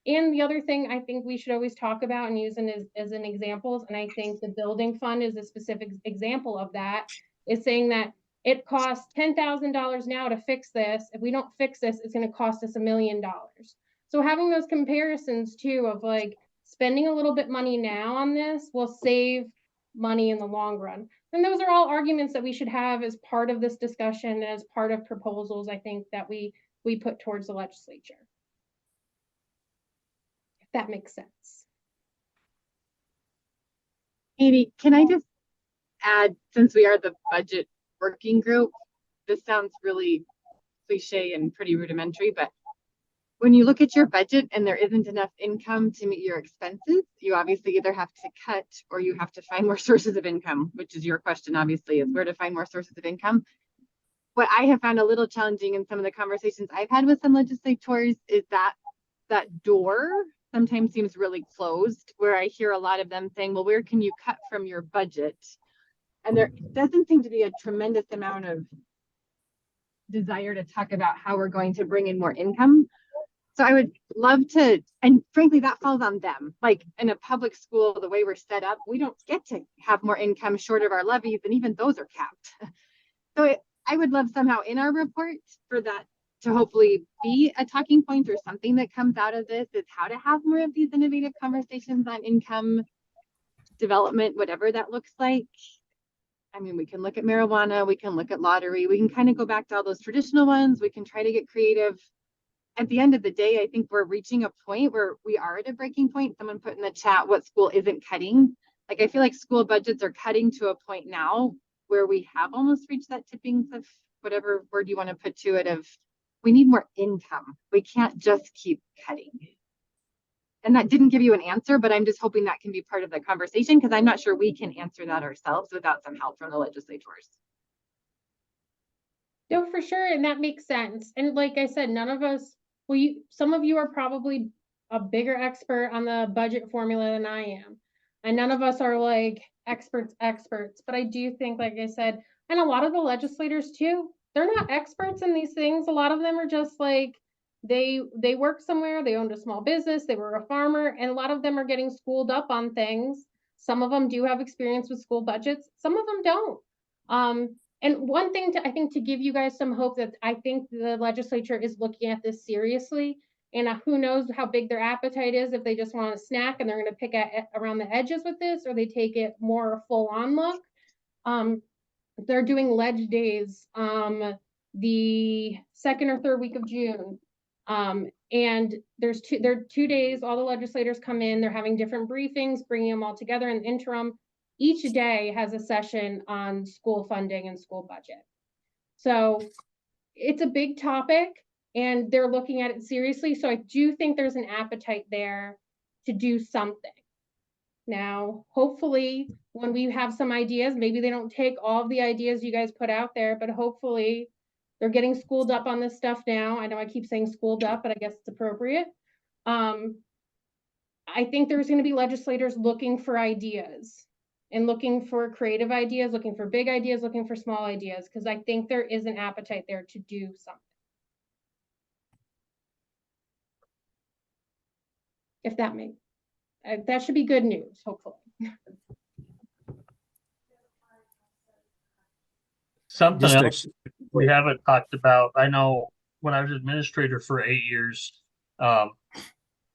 And the other thing I think we should always talk about and use as an examples, and I think the building fund is a specific example of that, is saying that it costs $10,000 now to fix this. If we don't fix this, it's going to cost us $1 million. So having those comparisons too of like spending a little bit money now on this will save money in the long run. And those are all arguments that we should have as part of this discussion, as part of proposals, I think, that we put towards the legislature. If that makes sense. Amy, can I just add, since we are the budget working group, this sounds really cliche and pretty rudimentary, but when you look at your budget and there isn't enough income to meet your expenses, you obviously either have to cut or you have to find more sources of income, which is your question, obviously, is where to find more sources of income. What I have found a little challenging in some of the conversations I've had with some legislators is that that door sometimes seems really closed, where I hear a lot of them saying, well, where can you cut from your budget? And there doesn't seem to be a tremendous amount of desire to talk about how we're going to bring in more income. So I would love to, and frankly, that falls on them. Like in a public school, the way we're set up, we don't get to have more income short of our levies, and even those are capped. So I would love somehow in our report for that to hopefully be a talking point or something that comes out of this, is how to have more of these innovative conversations on income development, whatever that looks like. I mean, we can look at marijuana, we can look at lottery, we can kind of go back to all those traditional ones, we can try to get creative. At the end of the day, I think we're reaching a point where we are at a breaking point. Someone put in the chat what school isn't cutting. Like, I feel like school budgets are cutting to a point now where we have almost reached that tipping cliff, whatever word you want to put to it, of we need more income. We can't just keep cutting. And that didn't give you an answer, but I'm just hoping that can be part of the conversation, because I'm not sure we can answer that ourselves without some help from the legislators. No, for sure. And that makes sense. And like I said, none of us, well, some of you are probably a bigger expert on the budget formula than I am. And none of us are like experts, but I do think, like I said, and a lot of the legislators too, they're not experts in these things. A lot of them are just like, they work somewhere, they owned a small business, they were a farmer, and a lot of them are getting schooled up on things. Some of them do have experience with school budgets, some of them don't. And one thing I think to give you guys some hope, that I think the legislature is looking at this seriously, and who knows how big their appetite is, if they just want a snack and they're going to pick at around the edges with this, or they take it more full on look. They're doing ledge days the second or third week of June. And there are 2 days, all the legislators come in, they're having different briefings, bringing them all together in the interim. Each day has a session on school funding and school budget. So it's a big topic and they're looking at it seriously. So I do think there's an appetite there to do something. Now, hopefully when we have some ideas, maybe they don't take all of the ideas you guys put out there, but hopefully they're getting schooled up on this stuff now. I know I keep saying schooled up, but I guess it's appropriate. I think there's going to be legislators looking for ideas and looking for creative ideas, looking for big ideas, looking for small ideas, because I think there is an appetite there to do something. If that makes, that should be good news, hopefully. Something Just else we haven't talked about. I know when I was administrator for 8 years,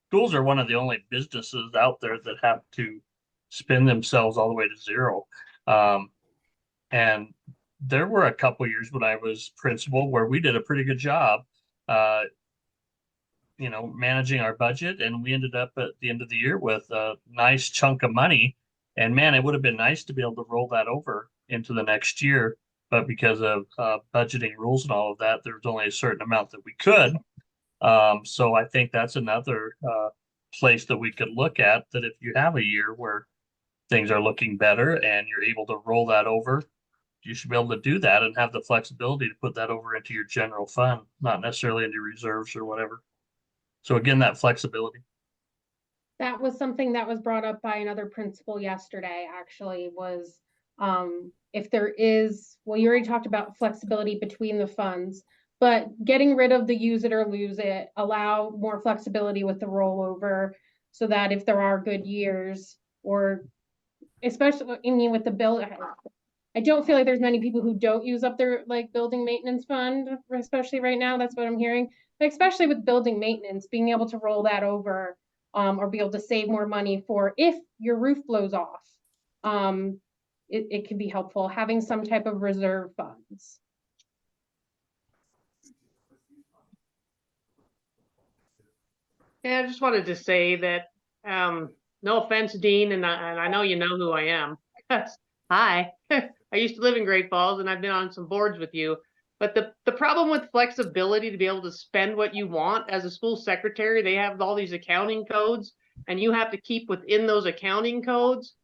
schools are one of the only businesses out there that have to spend themselves all the way to zero. And there were a couple years when I was principal where we did a pretty good job, managing our budget, and we ended up at the end of the year with a nice chunk of money. And man, it would have been nice to be able to roll that over into the next year. But because of budgeting rules and all of that, there was only a certain amount that we could. So I think that's another place that we could look at, that if you have a year where things are looking better and you're able to roll that over, you should be able to do that and have the flexibility to put that over into your general fund, not necessarily into reserves or whatever. So again, that flexibility. That was something that was brought up by another principal yesterday, actually, was if there is, well, you already talked about flexibility between the funds, but getting rid of the use it or lose it, allow more flexibility with the rollover so that if there are good years, or especially, I mean, with the bill, I don't feel like there's many people who don't use up their like building maintenance fund, especially right now. That's what I'm hearing. But especially with building maintenance, being able to roll that over or be able to save more money for if your roof blows off. It can be helpful having some type of reserve funds. Yeah, I just wanted to say that, no offense, Dean, and I know you know who I am. Hi, I used to live in Great Falls and I've been on some boards with you. But the problem with flexibility to be able to spend what you want as a school secretary, they have all these accounting codes and you have to keep within those accounting codes.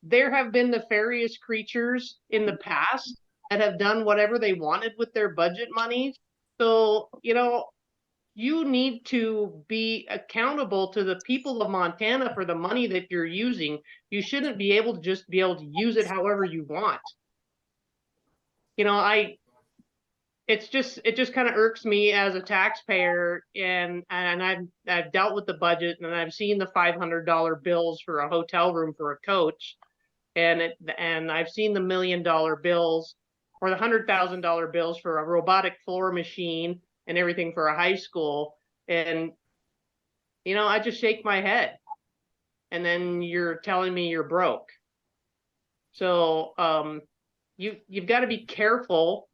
There have been nefarious creatures in the past that have done whatever they wanted with their budget money. So, you know, you need to be accountable to the people of Montana for the money that you're using. You shouldn't be able to just be able to use it however you want. You know, it just kind of irks me as a taxpayer, and I've dealt with the budget and I've seen the $500 bills for a hotel room for a coach, and I've seen the $1 million bills or the $100,000 bills for a robotic floor machine and everything for a high school. And, you know, I just shake my head. And then you're telling me you're broke. So you've got to be careful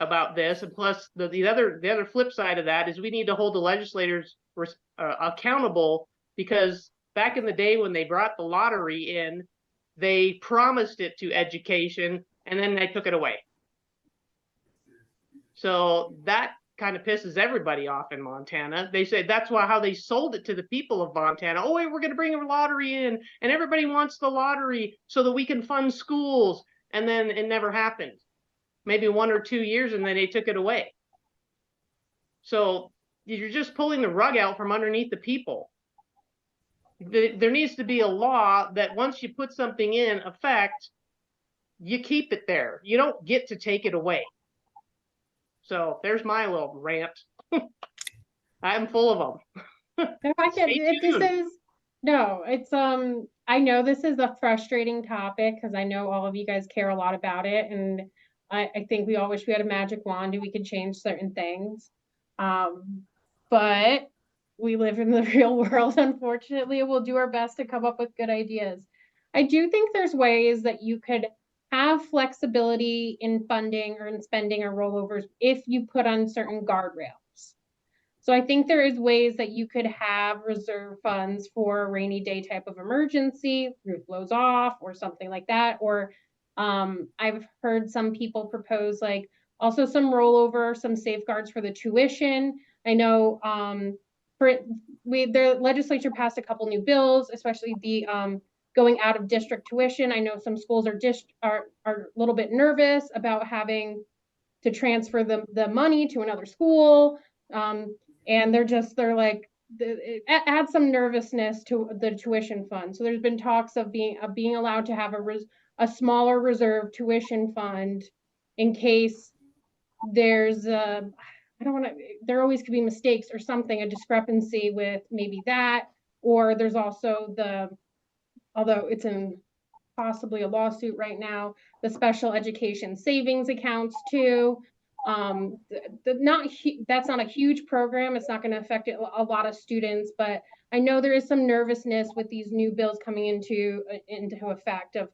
about this. And plus the other flip side of that is we need to hold the legislators accountable, because back in the day when they brought the lottery in, they promised it to education and then they took it away. So that kind of pisses everybody off in Montana. They say that's how they sold it to the people of Montana. Oh, wait, we're going to bring a lottery in and everybody wants the lottery so that we can fund schools. And then it never happened. Maybe 1 or 2 years and then they took it away. So you're just pulling the rug out from underneath the people. There needs to be a law that once you put something in effect, you keep it there. You don't get to take it away. So there's my little rant. I'm full of them. I know this is a frustrating topic because I know all of you guys care a lot about it, and I think we all wish we had a magic wand and we could change certain things. But we live in the real world, unfortunately, and we'll do our best to come up with good ideas. I do think there's ways that you could have flexibility in funding or in spending or rollovers if you put on certain guardrails. So I think there is ways that you could have reserve funds for a rainy day type of emergency, roof blows off or something like that. Or I've heard some people propose like also some rollover, some safeguards for the tuition. I know the legislature passed a couple new bills, especially the going out of district tuition. I know some schools are a little bit nervous about having to transfer the money to another school. And they're like, add some nervousness to the tuition fund. So there's been talks of being allowed to have a smaller reserve tuition fund in case there's there always could be mistakes or something, a discrepancy with maybe that, or there's also although it's in possibly a lawsuit right now, the special education savings accounts too. That's not a huge program. It's not going to affect a lot of students, but I know there is some nervousness with these new bills coming into effect of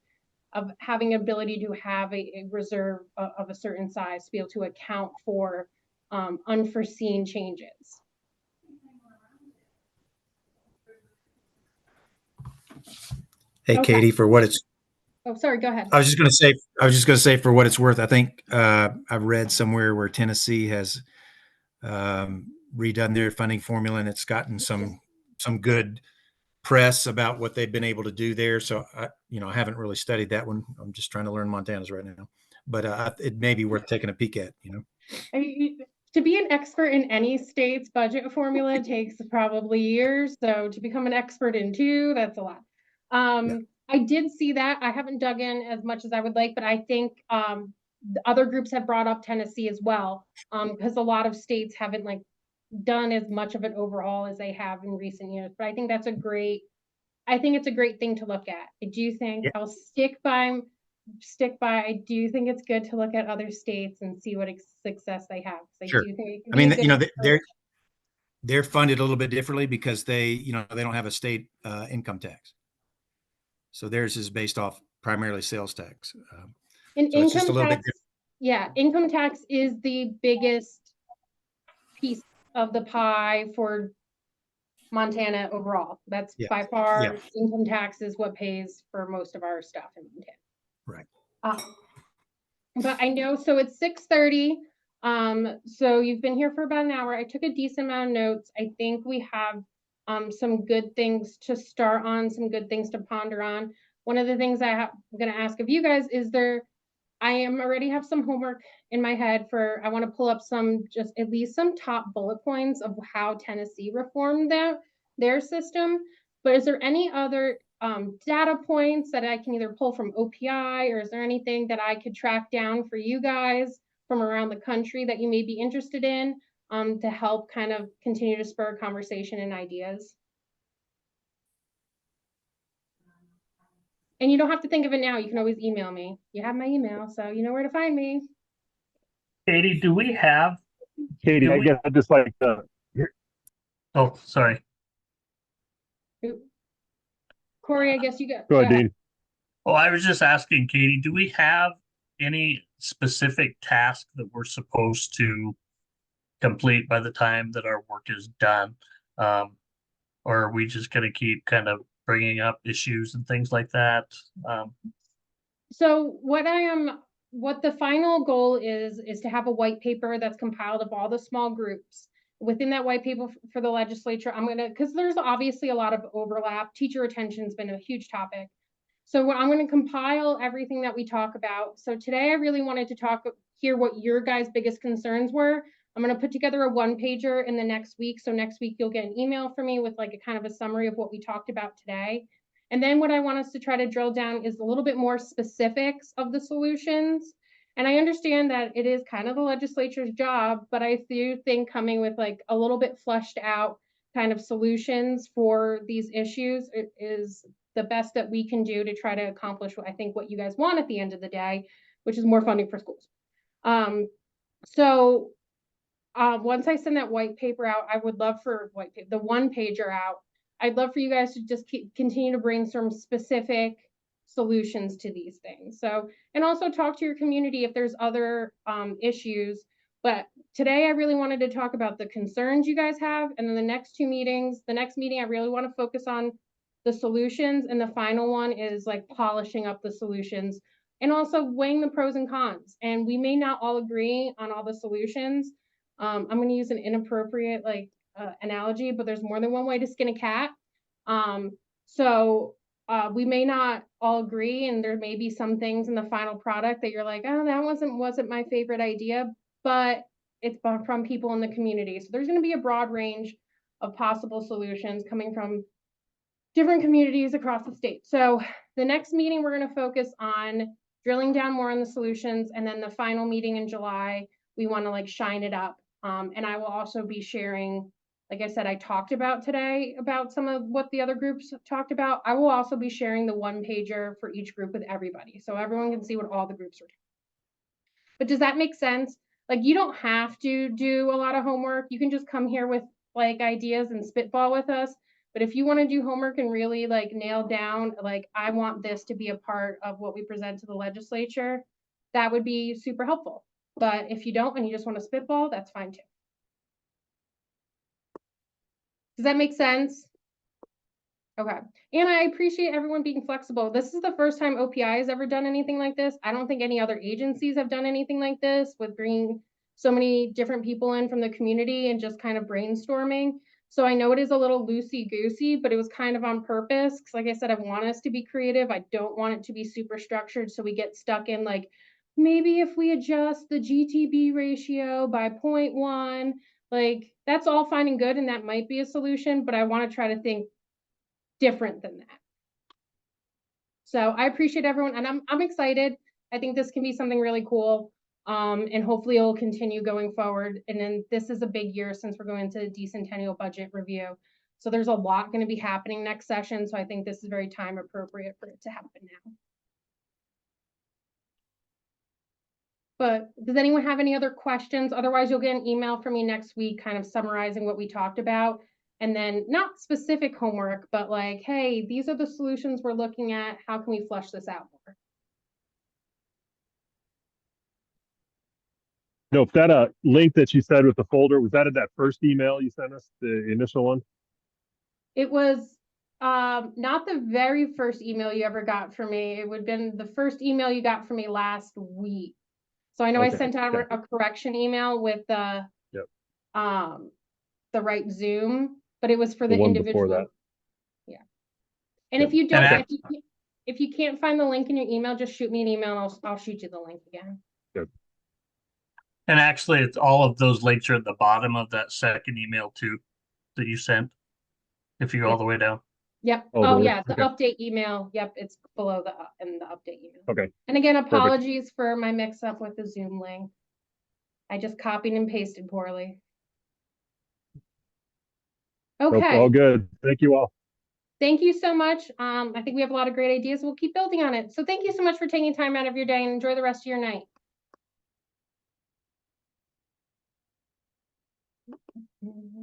having ability to have a reserve of a certain size to be able to account for unforeseen changes. Hey, Okay. Katie, for what it's Oh, sorry, go ahead. I was just going to say for what it's worth, I think I've read somewhere where Tennessee has redone their funding formula and it's gotten some some good press about what they've been able to do there. So I haven't really studied that one. I'm just trying to learn Montana's right now, but it may be worth taking a peek at, To be an expert in any state's budget formula takes probably years. So to become an expert in two, that's a lot. I did see that. I haven't dug in as much as I would like, but I think the other groups have brought up Tennessee as well, because a lot of states haven't like done as much of it overall as they have in recent years. But I think it's a great thing to look at. I do think I'll stick by. I do think it's good to look at other states and see what success they have. Sure. Do think I mean, they're funded a little bit differently because they don't have a state income tax. So theirs is based off primarily sales tax. And so it's just a little bit different. Income tax is the biggest piece of the pie for Montana overall. That's by far income tax is what pays for most of our stuff in Montana. Right. But I know, so it's 6:30. So you've been here for about an hour. I took a decent amount of notes. I think we have some good things to start on, some good things to ponder on. One of the things I'm going to ask of you guys is I already have some homework in my head I want to pull up just at least some top bullet points of how Tennessee reformed their system. But is there any other data points that I can either pull from OPI, or is there anything that I could track down for you guys from around the country that you may be interested in to help kind of continue to spur conversation and ideas? And you don't have to think of it now. You can always email me. You have my email, so you know where to find me. Katie, do we have? Katie, I guess I just like Oh, sorry. Corey, I guess you go ahead, Dean. Oh, I was just asking, Katie, do we have any specific task that we're supposed to complete by the time that our work is done? Or are we just going to keep kind of bringing up issues and things like that? So what the final goal is to have a white paper that's compiled of all the small groups. Within that white paper for the legislature, because there's obviously a lot of overlap. Teacher retention has been a huge topic. So I'm going to compile everything that we talk about. So today I really wanted to hear what your guys' biggest concerns were. I'm going to put together a one-pager in the next week. So next week you'll get an email from me with like a kind of a summary of what we talked about today. And then what I want us to try to drill down is a little bit more specifics of the solutions. And I understand that it is kind of the legislature's job, but I do think coming with like a little bit fleshed out kind of solutions for these issues is the best that we can do to try to accomplish what you guys want at the end of the day, which is more funding for schools. Once I send that white paper out, I would love for the one pager out. I'd love for you guys to just continue to brainstorm specific solutions to these things. So, and also talk to your community if there's other issues. But today I really wanted to talk about the concerns you guys have. And then the next meeting, I really want to focus on the solutions. And the final one is like polishing up the solutions and also weighing the pros and cons. And we may not all agree on all the solutions. I'm going to use an inappropriate analogy, but there's more than one way to skin a cat. We may not all agree, and there may be some things in the final product that you're like, oh, that wasn't my favorite idea, but it's from people in the community. So there's going to be a broad range of possible solutions coming from different communities across the state. So the next meeting, we're going to focus on drilling down more on the solutions, and then the final meeting in July, we want to shine it up. And I will also be sharing, like I said, I talked about today about some of what the other groups talked about. I will also be sharing the one pager for each group with everybody, so everyone can see what all the groups are doing. But does that make sense? You don't have to do a lot of homework. You can just come here with ideas and spitball with us. But if you want to do homework and really nail down, I want this to be a part of what we present to the legislature, that would be super helpful. But if you don't and you just want to spitball, that's fine too. Does that make sense? Okay. And I appreciate everyone being flexible. This is the first time OPI has ever done anything like this. I don't think any other agencies have done anything like this with bringing so many different people in from the community and just kind of brainstorming. So I know it is a little loosey-goosey, but it was kind of on purpose. Because like I said, I want us to be creative. I don't want it to be super structured. So we get stuck in like, maybe if we adjust the GTB ratio by 0.1, like that's all fine and good. And that might be a solution, but I want to try to think different than that. So I appreciate everyone, and I'm excited. I think this can be something really cool. And hopefully it'll continue going forward. And then this is a big year since we're going into the decennial budget review. So there's a lot going to be happening next session. So I think this is very time appropriate for it to happen now. But does anyone have any other questions? Otherwise, you'll get an email from me next week, kind of summarizing what we talked about. And then not specific homework, but like, hey, these are the solutions we're looking at. How can we flesh this out more? No, if that link that you said with the folder, was that in that first email you sent us, the initial one? It was not the very first email you ever got from me. It would have been the first email you got from me last week. So I know I sent out a correction email with the right Zoom, but it was for the one individual. before that. Yeah. And if you don't, if you can't find the link in your email, just shoot me an email and I'll shoot you the link again. Good. And actually, it's all of those links are at the bottom of that second email too that you sent. If you go all the way down. Yep. Oh yeah, the update email. Yep, it's below the in the update email. Okay. And again, apologies for my mix up with the Zoom link. I just copied and pasted poorly. Okay. All good. Thank you all. Thank you so much. I think we have a lot of great ideas. We'll keep building on it. So thank you so much for taking time out of your day and enjoy the rest of your night. Mm-hmm.